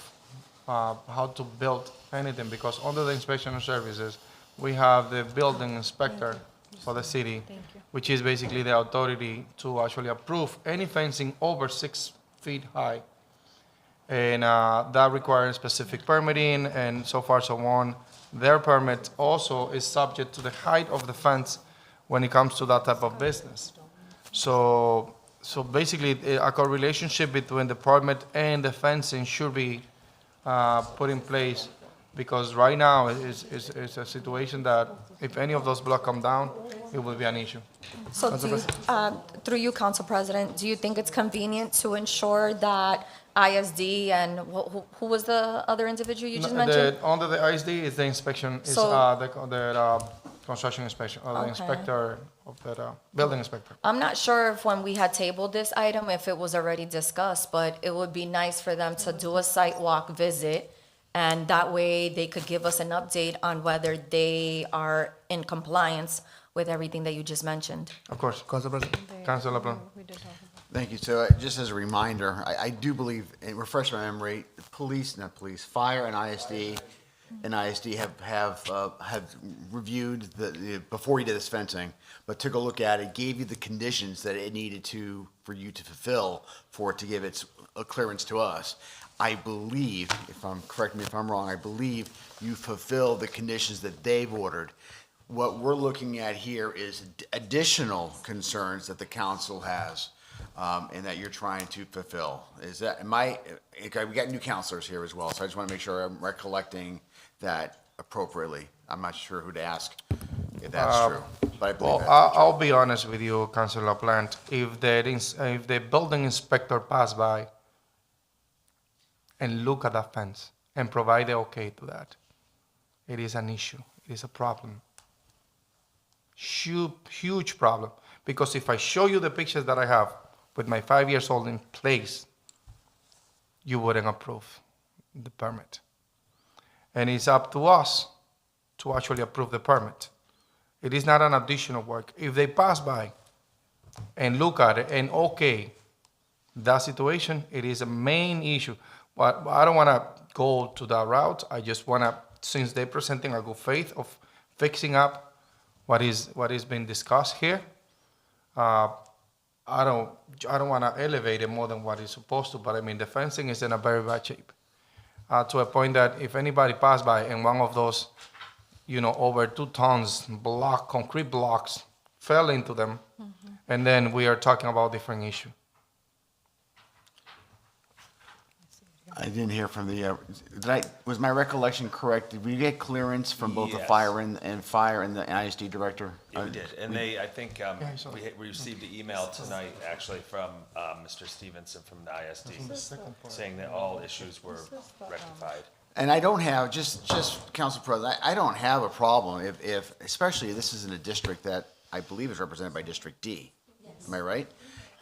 how to build anything, because under the inspection services, we have the building inspector for the city, which is basically the authority to actually approve any fencing over 6 feet high. And that requires specific permitting and so far so on. Their permit also is subject to the height of the fence when it comes to that type of business. So basically, a relationship between the permit and the fencing should be put in place, because right now it's a situation that if any of those blocks come down, it will be an issue. So Council through you, Council President, do you think it's convenient to ensure that ISD and who was the other individual you just mentioned? Under the ISD is the inspection, is So- the construction inspection, or the Okay. inspector of the building inspector. I'm not sure if when we had tabled this item, if it was already discussed, but it would be nice for them to do a site walk visit, and that way they could give us an update on whether they are in compliance with everything that you just mentioned. Of course. Council President. Councilor Plum. Thank you. So just as a reminder, I do believe, and refresh my memory, fire and ISD have reviewed before you did this fencing, but took a look at it, gave you the conditions that it needed for you to fulfill for it to give its clearance to us. I believe, correct me if I'm wrong, I believe you fulfill the conditions that they've ordered. What we're looking at here is additional concerns that the council has, and that you're trying to fulfill. Is that, okay, we got new counselors here as well, so I just want to make sure I'm recollecting that appropriately. I'm not sure who to ask if that's true, but I believe Well, that's I'll be honest with you, Councilor Plant. If the building inspector pass by and look at that fence and provide the okay to that, it is an issue. It is a problem. Huge problem. Because if I show you the pictures that I have with my 5 years old in place, you wouldn't approve the permit. And it's up to us to actually approve the permit. It is not an additional work. If they pass by and look at it and okay, that situation, it is a main issue. But I don't want to go to that route. I just want to, since they're presenting a good faith of fixing up what is being discussed here, I don't want to elevate it more than what it's supposed to. But I mean, the fencing is in a very bad shape, to a point that if anybody passed by and one of those, over 2 tons concrete blocks fell into them, and then we are talking about different issue. I didn't hear from the, was my recollection correct? Did we get clearance from both the Yes. fire and the ISD director? Yeah, we did, and they, I think, we received an email tonight, actually, from Mr. Stevenson from the ISD, saying that all issues were rectified. And I don't have, just Council President, I don't have a problem if, especially this is in a district that I believe is represented by District D. Am I right?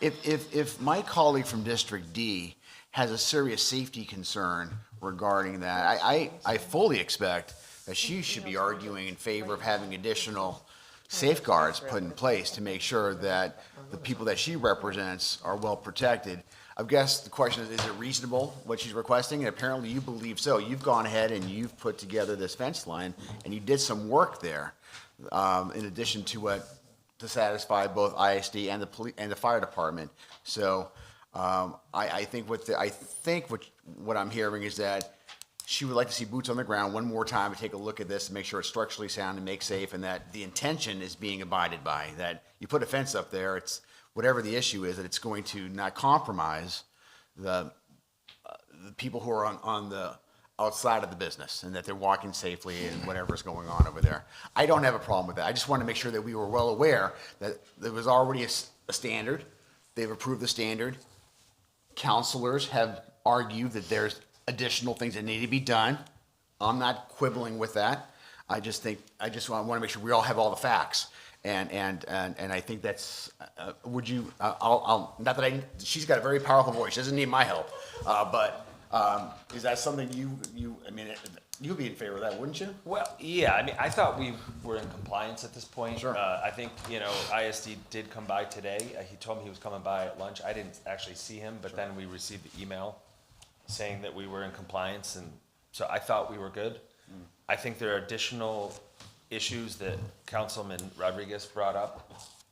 If my colleague from District D has a serious safety concern regarding that, I fully expect that she should be arguing in favor of having additional safeguards put in place to make sure that the people that she represents are well protected. I guess the question is it reasonable what she's requesting? And apparently you believe so. You've gone ahead and you've put together this fence line and you did some work there, in addition to satisfy both ISD and the fire department. So I think what I'm hearing is that she would like to see boots on the ground one more time to take a look at this and make sure it's structurally sound and make safe, and that the intention is being abided by. That you put a fence up there, it's whatever the issue is, that it's going to not compromise the people who are on the outside of the business, and that they're walking safely and whatever's going on over there. I don't have a problem with that. I just want to make sure that we were well aware that there was already a standard. They've approved the standard. Counselors have argued that there's additional things that need to be done. I'm not quibbling with that. I just want to make sure we all have all the facts. And I think that's, not that she's got a very powerful voice. She doesn't need my help. But is that something you'd be in favor of that, wouldn't you? Well, yeah, I mean, I thought we were in compliance at this point. Sure. I think, ISD did come by today. He told me he was coming by at lunch. I didn't actually see him, but then we received the email saying that we were in compliance, and so I thought we were good. I think there are additional issues that Councilman Rodriguez brought up,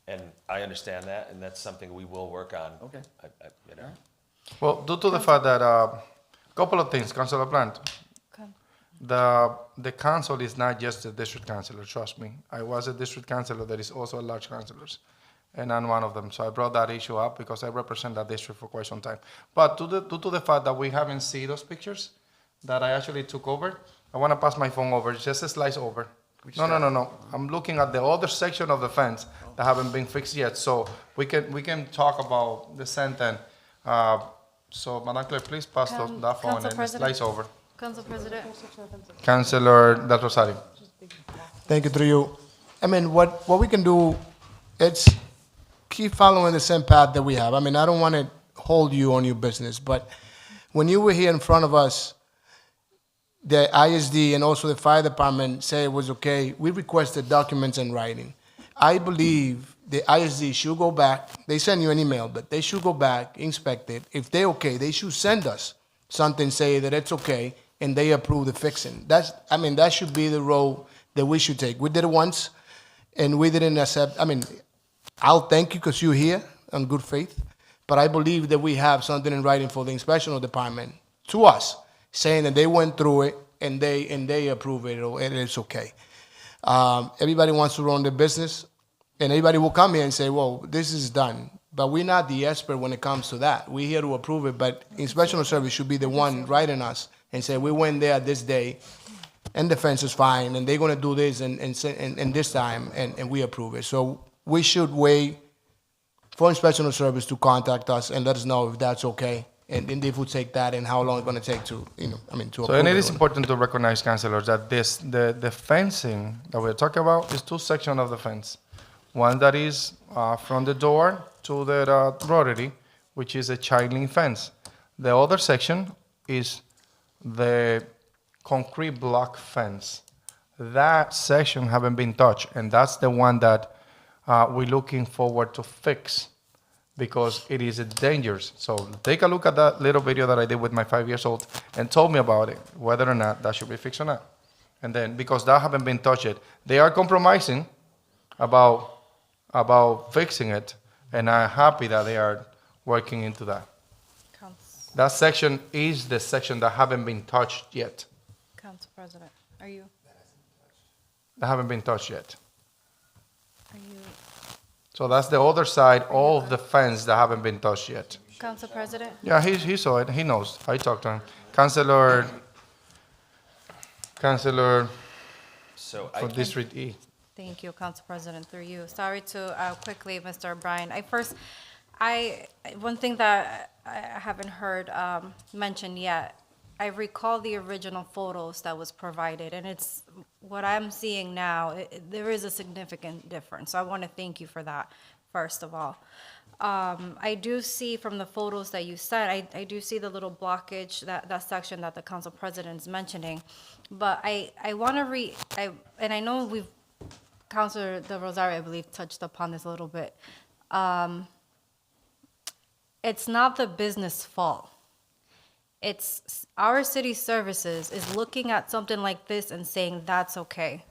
and I understand that, and that's something we will work on. Okay. Well, due to the fact that, couple of things, Councilor Plant. The council is not just a district councilor, trust me. I was a district councilor that is also a large councilors, and I'm one of them. So I brought that issue up because I represent that district for quite some time. But due to the fact that we haven't seen those pictures that I actually took over, I want to pass my phone over, just a slice over. No. I'm looking at the other section of the fence that haven't been fixed yet. So we can talk about the sentence. So Madam Clerk, please pass that phone Council and President. slice over. Council President. Councilor Del Rosario. Thank you, through you. I mean, what we can do, it's keep following the same path that we have. I mean, I don't want to hold you on your business, but when you were here in front of us, the ISD and also the fire department say it was okay. We requested documents in writing. I believe the ISD should go back. They send you an email, but they should go back, inspect it. If they're okay, they should send us something say that it's okay, and they approve the fixing. That should be the role that we should take. We did it once, and we didn't accept. I'll thank you because you're here on good faith, but I believe that we have something in writing for the inspection department to us, saying that they went through it and they approve it, and it's okay. Everybody wants to run their business, and everybody will come here and say, well, this is done. But we're not the expert when it comes to that. We're here to approve it, but inspection service should be the one writing us and say, we went there this day, and the fence is fine, and they're going to do this and this time, and we approve it. So we should wait for inspection service to contact us and let us know if that's okay, and if we take that, and how long it's going to take to approve So, and it is important to recognize, councilors, that the fencing that we're talking about is 2 sections of the fence. One that is from the door to the rotary, which is a chain link fence. The other section is the concrete block fence. That section haven't been touched, and that's the one that we're looking forward to fix because it is dangerous. So take a look at that little video that I did with my 5-year-old and told me about it, whether or not that should be fixed or not. And then, because that haven't been touched yet, they are compromising about fixing it, and I'm happy that they are working into that. That section is the section that haven't been touched yet. Council President, are you? That haven't been touched yet. Are you? So that's the other side, all of the fence that haven't been touched yet. Council President? Yeah, he saw it. He knows. I talked to him. Councilor So for District E. Thank you, Council President, through you. Sorry to quickly, Mr. O'Brien. One thing that I haven't heard mentioned yet, I recall the original photos that was provided, and it's, what I'm seeing now, there is a significant difference. So I want to thank you for that, first of all. I do see from the photos that you sent, I do see the little blockage, that section that the Council President is mentioning. But I want to and I know Councilor Del Rosario, I believe, touched upon this a little bit. It's not the business fault. It's our city services is looking at something like this and saying, that's okay.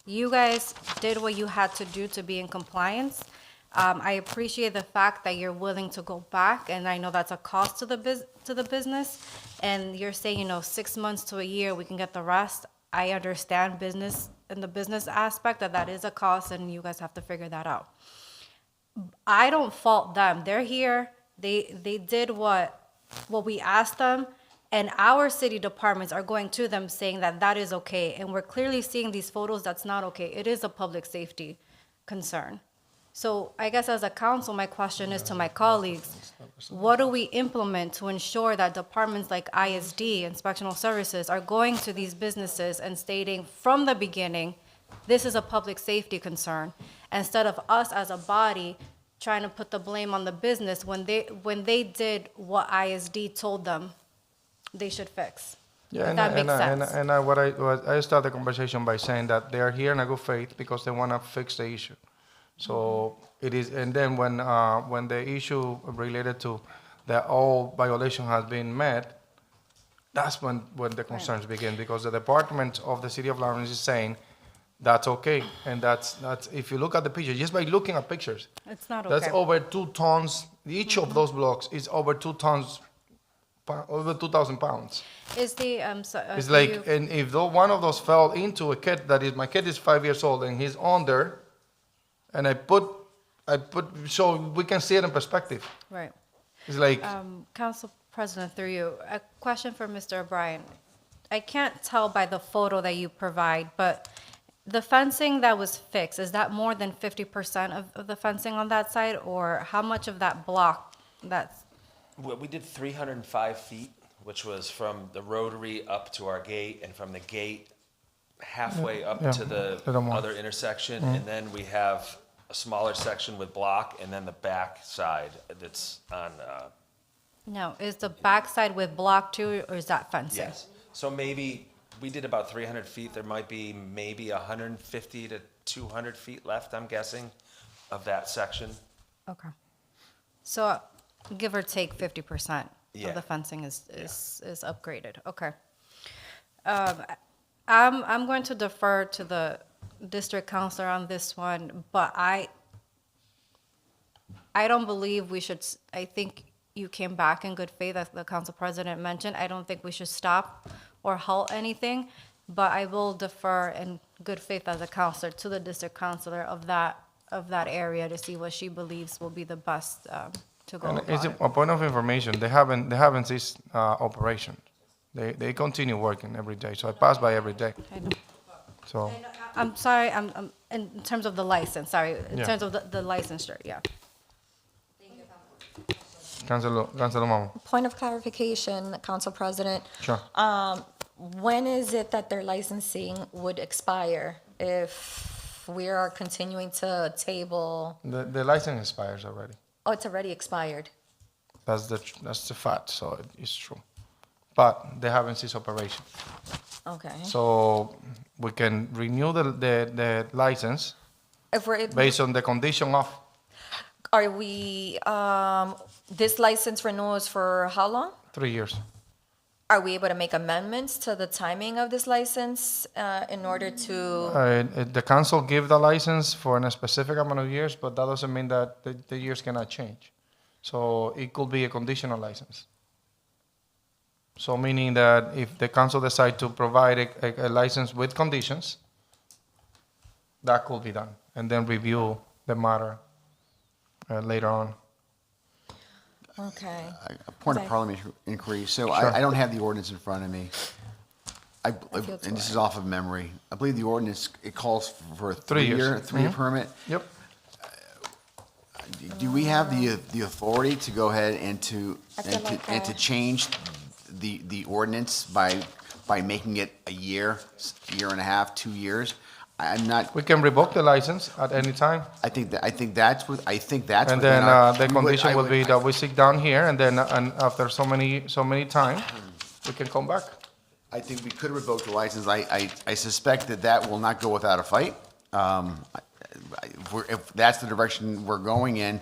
You guys did what you had to do to be in compliance. I appreciate the fact that you're willing to go back, and I know that's a cost to the business. And you're saying, 6 months to a year, we can get the rest. I understand business and the business aspect that is a cost, and you guys have to figure that out. I don't fault them. They're here. They did what we asked them, and our city departments are going to them saying that is okay. And we're clearly seeing these photos, that's not okay. It is a public safety concern. So I guess as a council, my question is to my colleagues, what do we implement to ensure that departments like ISD, Inspectional Services, are going to these businesses and stating from the beginning, this is a public safety concern, instead of us as a body trying to put the blame on the business when they did what ISD told them they should fix. Yeah, If that makes sense. I started the conversation by saying that they are here in a good faith because they want to fix the issue. So it is, and then when the issue related to that all violation has been met, that's when the concerns begin, because the department of the city of Lawrence is saying that's okay, and that's if you look at the picture, just by looking at pictures, It's not that's okay. over 2 tons. Each of those blocks is over 2 tons, over 2,000 pounds. Is the, It's like, and if one of those fell into a kid my kid is 5 years old and he's under, and I put so we can see it in perspective. Right. It's like, Council President, through you, a question for Mr. O'Brien. I can't tell by the photo that you provide, but the fencing that was fixed, is that more than 50% of the fencing on that side, or how much of that block that's? We did 305 feet, which was from the rotary up to our gate, and from the gate halfway up Yeah, to the little more. other intersection. And then we have a smaller section with block, and then the back side that's on, No, is the backside with block too, or is that fencing? yes. So maybe, we did about 300 feet. There might be maybe 150 to 200 feet left, I'm guessing, of that section. Okay. So give or take 50% Yeah. of the fencing is upgraded. Okay. I'm going to defer to the district counselor on this one, but I don't believe we should, I think you came back in good faith, as the council president mentioned. I don't think we should stop or halt anything, but I will defer in good faith as a counselor to the district counselor of that area to see what she believes will be the best to go and about it's it. a point of information. They haven't ceased operation. They continue working every day. So I pass by every day. I know. So I'm sorry, I'm in terms of the license, sorry, in Yeah. terms of the licensure, yeah. Councilor Mamo. Point of clarification, Council President. Sure. When is it that their licensing would expire if we are continuing to table? The license expires already. Oh, it's already expired. That's the fact, so it's true. But they haven't ceased operation. Okay. So we can renew the license If we're, based on the condition of are we, this license renewal is for how long? 3 years. Are we able to make amendments to the timing of this license in order to? The council give the license for a specific amount of years, but that doesn't mean that the years cannot change. So it could be a conditional license. So meaning that if the council decide to provide a license with conditions, that could be done, and then review the matter later on. Okay. A point of Okay. parliamentary inquiry. So Sure. I don't have the ordinance in front of me. feel And this is off of memory. I believe the ordinance, it calls for a 3 years. three-year permit. Yep. Do we have the authority to go ahead and to, I feel like, and to change the ordinance by making it a year and a half, 2 years? I'm not, We can revoke the license at any time, I think that's what, and within then our- the we would- condition I would be that we sit down here, and then and after so many time, we can come back. I think we could revoke the license. I suspect that will not go without a fight. If that's the direction we're going in,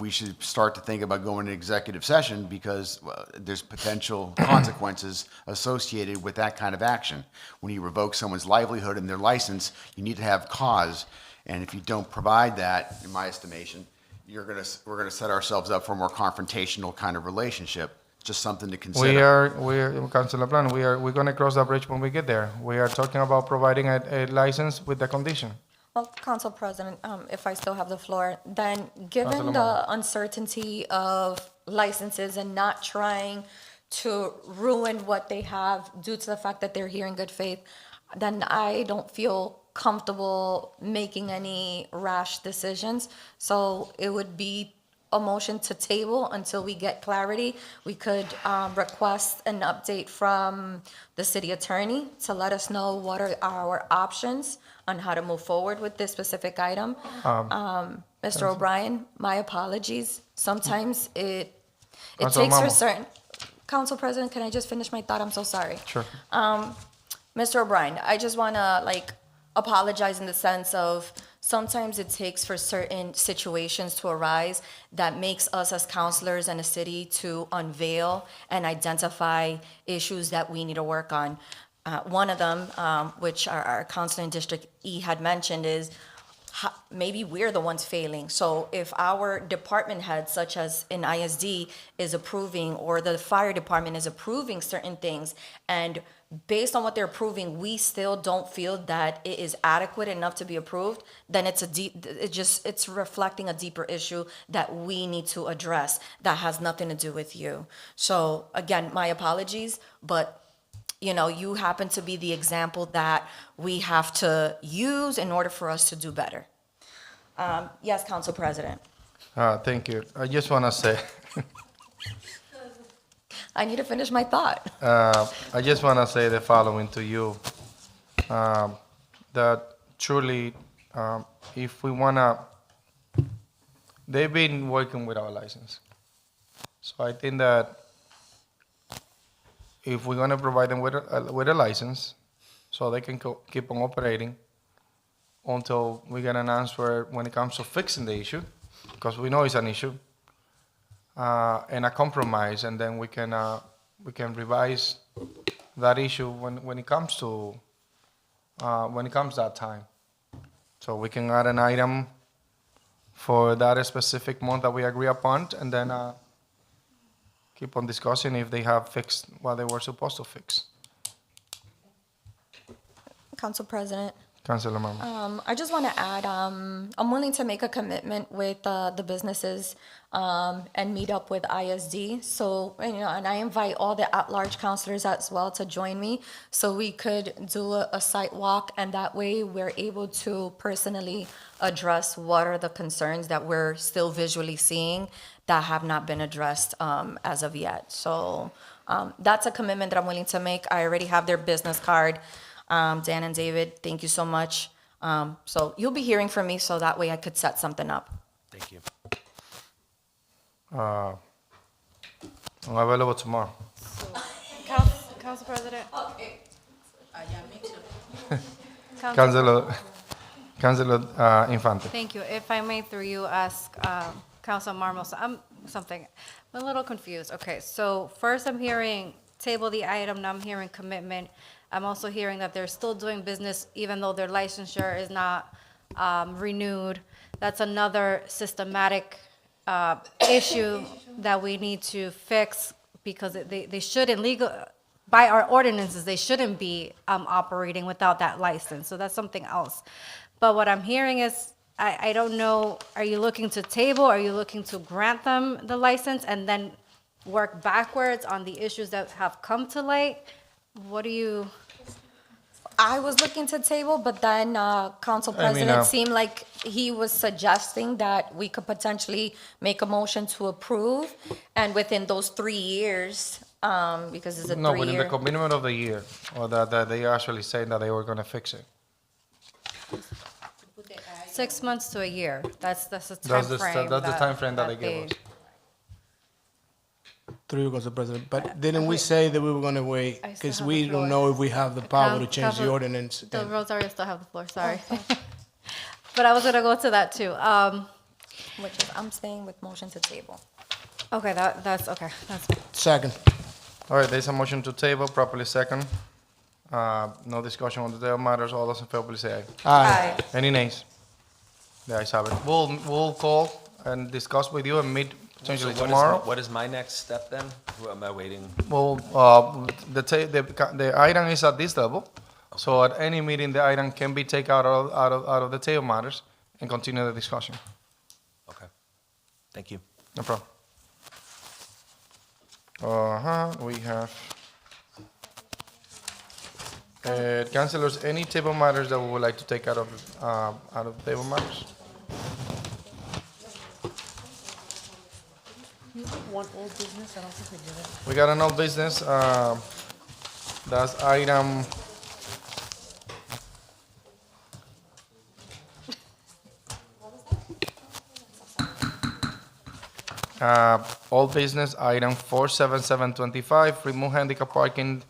we should start to think about going to executive session because there's potential consequences associated with that kind of action. When you revoke someone's livelihood and their license, you need to have cause. And if you don't provide that, in my estimation, we're gonna set ourselves up for a more confrontational kind of relationship. Just something to consider. Councilor Plan, we're gonna cross that bridge when we get there. We are talking about providing a license with the condition. Well, Council President, if I still have the floor, then given Councilor the Mora. uncertainty of licenses and not trying to ruin what they have due to the fact that they're here in good faith, then I don't feel comfortable making any rash decisions. So it would be a motion to table until we get clarity. We could request an update from the city attorney to let us know what are our options on how to move forward with this specific item. Mr. O'Brien, my apologies. Sometimes it Councilor takes for Mamo. certain. Council President, can I just finish my thought? I'm so sorry. Sure. Mr. O'Brien, I just want to apologize in the sense of sometimes it takes for certain situations to arise that makes us as counselors and a city to unveil and identify issues that we need to work on. One of them, which our counselor in District E had mentioned, is maybe we're the ones failing. So if our department head, such as in ISD, is approving, or the fire department is approving certain things, and based on what they're approving, we still don't feel that it is adequate enough to be approved, then it's reflecting a deeper issue that we need to address that has nothing to do with you. So again, my apologies, but you happen to be the example that we have to use in order for us to do better. Yes, Council President. Thank you. I just wanna say, I need to finish my thought. I just want to say the following to you, that truly, if we want to, they've been working with our license. So I think that if we're going to provide them with a license, so they can keep on operating until we get an answer when it comes to fixing the issue, because we know it's an issue, and a compromise, and then we can revise that issue when it comes that time. So we can add an item for that specific month that we agree upon, and then keep on discussing if they have fixed what they were supposed to fix. Council President. Councilor Mamo. I just want to add, I'm willing to make a commitment with the businesses and meet up with ISD. So, and I invite all the at-large counselors as well to join me, so we could do a site walk, and that way we're able to personally address what are the concerns that we're still visually seeing that have not been addressed as of yet. So that's a commitment that I'm willing to make. I already have their business card. Dan and David, thank you so much. So you'll be hearing from me, so that way I could set something up. Thank you. I'm available tomorrow. Council President? Councilor Infante. Thank you. If I may, through you, ask Council Marmos, I'm a little confused. Okay, so first I'm hearing table the item, now I'm hearing commitment. I'm also hearing that they're still doing business even though their licensure is not renewed. That's another systematic issue that we need to fix because they shouldn't by our ordinances, they shouldn't be operating without that license. So that's something else. But what I'm hearing is, I don't know, are you looking to table? Are you looking to grant them the license and then work backwards on the issues that have come to light? What do you? I was looking to table, but then Council I mean, President seemed like he was suggesting that we could potentially make a motion to approve, and within those 3 years, because it's a 3-year. No, within the commitment of the year, or that they actually saying that they were gonna fix it. 6 months to a year. That's the That's timeframe. the timeframe that they gave us. Through you, Council President. But didn't we say that we were gonna wait? I still Because have we the don't floor. know if we have the power to change the Council- ordinance. The Rosario still have the floor, sorry. But I was gonna go to that too. Which is, I'm staying with motion to table. Okay, that's okay. That's Second. All right, there's a motion to table, properly second. No discussion on the table matters. All those in favor, please say aye. Aye. Any nays? The ayes have it. We'll call and discuss with you and meet potentially tomorrow. What is my next step then? Who am I waiting? Well, the item is at this level, so at any meeting, the item can be taken out of the table matters and continue the discussion. Okay. Thank you. No problem. We have. Councilors, any table matters that we would like to take out of table matters? One old business, I don't think we did it. We got an old business, that's item. Old business, item 47725, remove handicap parking,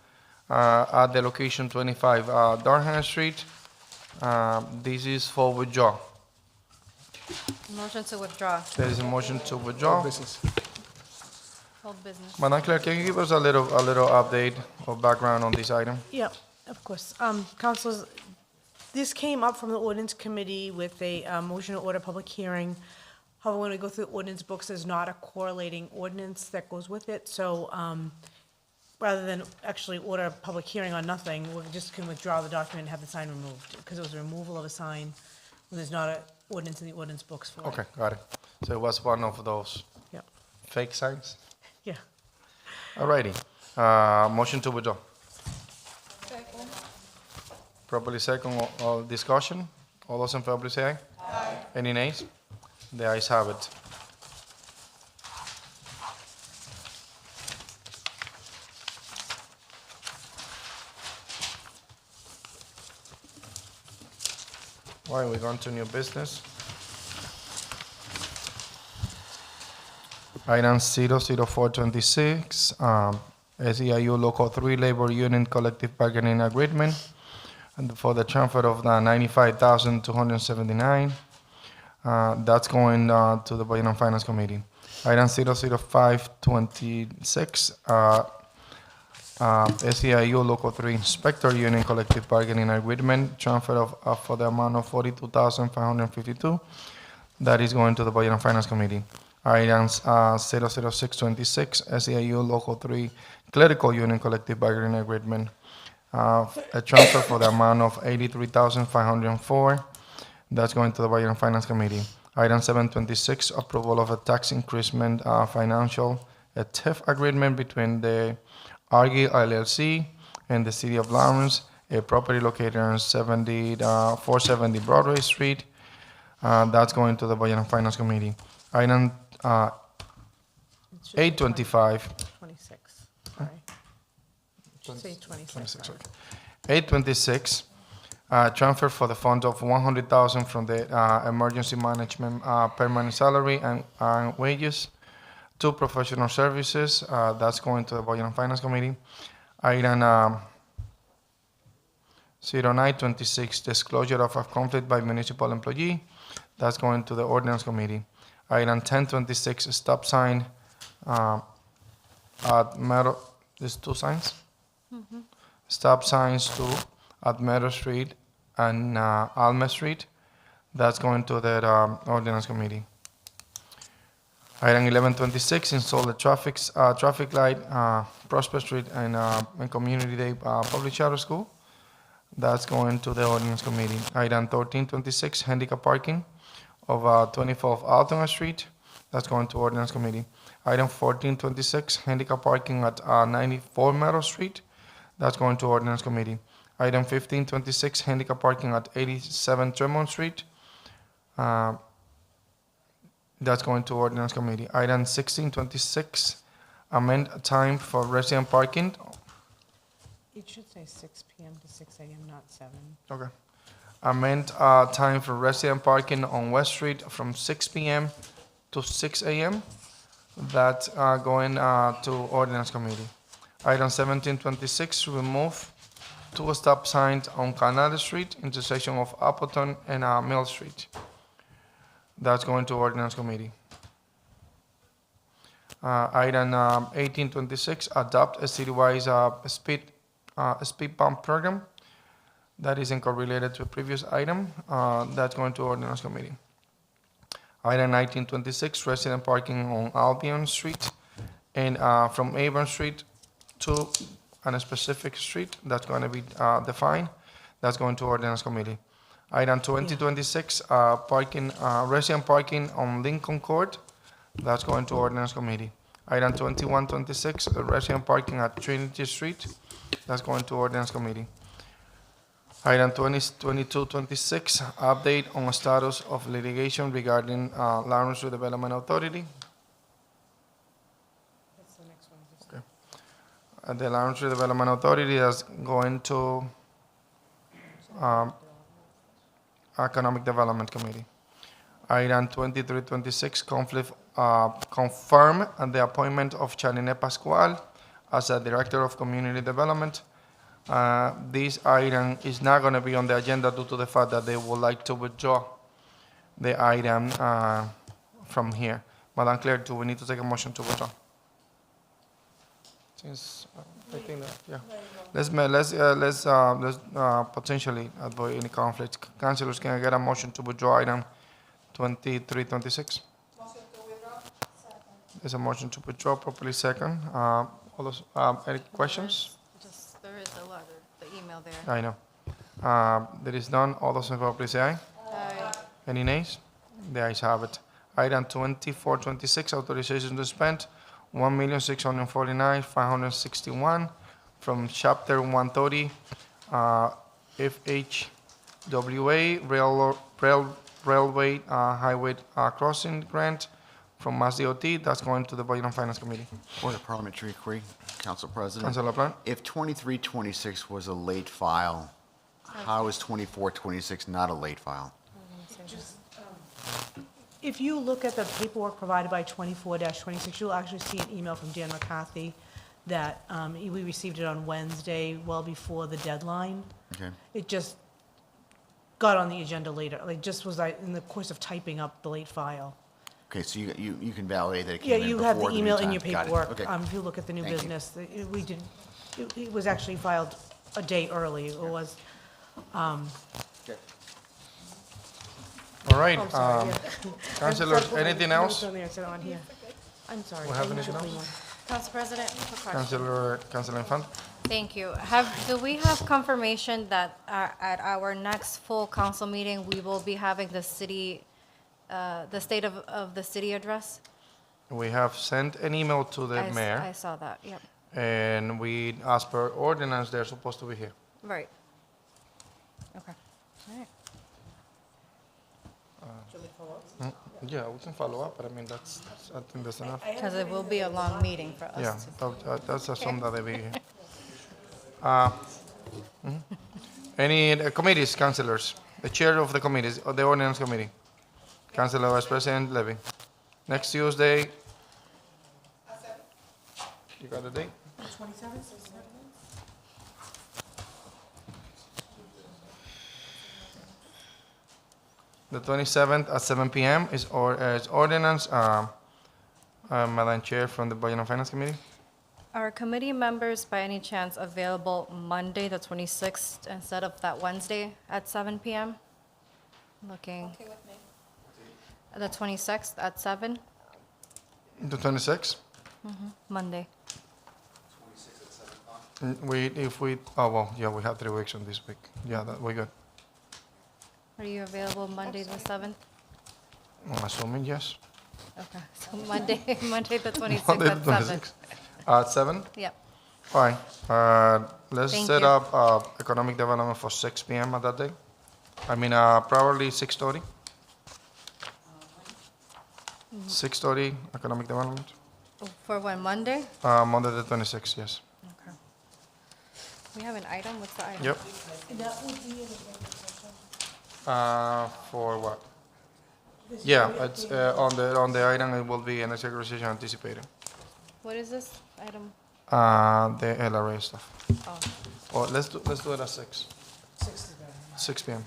at the location 25, Durham Street. This is for withdrawal. motion to withdraw. There is a motion to withdraw. Old business. Madam Clerk, can you give us a little update or background on this item? Yeah, of course. Councilors, this came up from the ordinance committee with a motion to order public hearing. However, when we go through the ordinance books, there's not a correlating ordinance that goes with it. So rather than actually order a public hearing on nothing, we just can withdraw the document and have the sign removed. Because it was a removal of a sign, when there's not an ordinance in the ordinance books for it. Okay, got it. So it was one of those Yep. fake signs? Yeah. Alrighty, motion to withdraw. Properly second, all discussion. All those in favor, please say aye. Aye. Any nays? The ayes have it. Why, we going to new business? Item 00426, SEIU Local 3 Labor Union Collective Bargaining Agreement and for the transfer of the 95,279. That's going to the Budget and Finance Committee. Item 00526, SEIU Local 3 Inspector Union Collective Bargaining Agreement, transfer of for the amount of 42,552. That is going to the Budget and Finance Committee. Items 00626, SEIU Local 3 Clerical Union Collective Bargaining Agreement, a transfer for the amount of 83,504. That's going to the Budget and Finance Committee. Item 726, approval of a tax increasement financial, a TIF agreement between the Argy LLC and the City of Lawrence, a property located on 470 Broadway Street. That's going to the Budget and Finance Committee. Item 825. 26, sorry. Should say 26. Okay. 826, transfer for the fund of 100,000 from the emergency management permanent salary and wages 2, professional services, that's going to the Budget and Finance Committee. Item 0926, disclosure of a conflict by municipal employee, that's going to the Ordinance Committee. Item 1026, stop sign at Meadow, there's 2 signs? Stop signs at Meadow Street and Alma Street, that's going to the Ordinance Committee. Item 1126, install the traffic light, Prosper Street and Community Day Public Charter School. That's going to the Ordinance Committee. Item 1326, handicap parking of 24 Alton Street. That's going to Ordinance Committee. Item 1426, handicap parking at 94 Meadow Street. That's going to Ordinance Committee. Item 1526, handicap parking at 87 Tremont Street. That's going to Ordinance Committee. Item 1626, amend time for resident parking. It should say 6 PM to 6 AM, not 7. Okay. Amend time for resident parking on West Street from 6 PM to 6 AM. That's going to Ordinance Committee. Item 1726, remove 2 stop signs on Canada Street, intersection of Appleton and Mill Street. That's going to Ordinance Committee. Item 1826, adopt a citywide speed bump program. That is incorporated to a previous item. That's going to Ordinance Committee. Item 1926, resident parking on Albion Street and from Avon Street to a specific street. That's going to be defined. That's going to Ordinance Committee. Item 2026, parking, resident parking on Lincoln Court. That's going to Ordinance Committee. Item 2126, resident parking at Trinity Street. That's going to Ordinance Committee. Item 2226, update on status of litigation regarding Lawrence Redevelopment Authority. That's the next one. Okay. The Lawrence Redevelopment Authority is going to Economic Development Committee. Item 2326, confirm the appointment of Charlene Pascual as a Director of Community Development. This item is not going to be on the agenda due to the fact that they would like to withdraw the item from here. Madam Clerk, do we need to take a motion to withdraw? Since I think that, yeah. Let's potentially avoid any conflict. Councilors, can I get a motion to withdraw item 2326? Motion to withdraw. There's a motion to withdraw, properly second. All those, any questions? There is a letter, the email there. I know. There is none. All those in favor, please say aye. Aye. Any nays? The ayes have it. Item 2426, authorization to spend $1,649,561 from Chapter 130 FHWA Railway Highway Crossing Grant from Mass DOT. That's going to the Budget and Finance Committee. Order parliamentary inquiry, Council President. Councilor Plant? If 2326 was a late file, how is 2426 not a late file? If you look at the paperwork provided by 24-26, you'll actually see an email from Dan McCarthy that we received it on Wednesday, well before the deadline. Okay. It just got on the agenda later, like just was in the course of typing up the late file. Okay, so you can validate that it Yeah, came in you before have the the email new in your time. Got it. paperwork. Okay. If you look at the new Thank you. business, it was actually filed a day early. It was, All right. I'm sorry, yeah. Councilors, anything else? It's on there, it's on here. I'm sorry. We have I anything usually else? want- Council President, quick question. Councilor Infante? Thank you. Do we have confirmation that at our next full council meeting, we will be having the city, the state of the city address? We have sent an email to the I mayor, saw that, yep. and we, as per ordinance, they're supposed to be here. Right. Okay. All right. Yeah, we can follow up, but I mean, I think that's enough. Because it will be a long meeting for us. Yeah, that's assumed that they be here. Any committees, councilors? The chair of the committees, of the ordinance committee? Councilor Vice President Levy. Next Tuesday, You got the date? 27th? The 27th at 7 p.m. is ordinance. Madam Chair from the Budget and Finance Committee. Are committee members by any chance available Monday, the 26th, instead of that Wednesday at 7 p.m.? Looking. Okay with me. The 26th at 7, The 26th? Monday. We have 3 weeks on this week. Yeah, we're good. Are you available Monday, the 7th? I'm assuming yes. Okay, so Monday, Monday, the 26th Monday the at 7. 26th. At 7? Yep. Fine. Let's Thank set you. up economic development for 6 p.m. at that day. I mean, probably 6:30. 6:30 economic development. For when, Monday? Monday the 26th, yes. Okay. We have an item, what's the item? Yep. That would be in executive session. For what? This is Yeah, for the it's updated- on the item, it will be an executive session anticipated. What is this item? The LRA stuff. Oh, Or let's do it at 6. 6 is better. 6 p.m.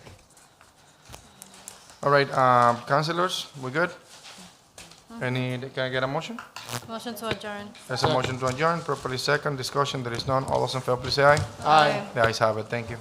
All right, councilors, we good? Can I get a motion? motion to adjourn. There's a motion to adjourn, properly second, discussion, there is none. All those in favor, please say aye. Aye. The ayes have it, thank you.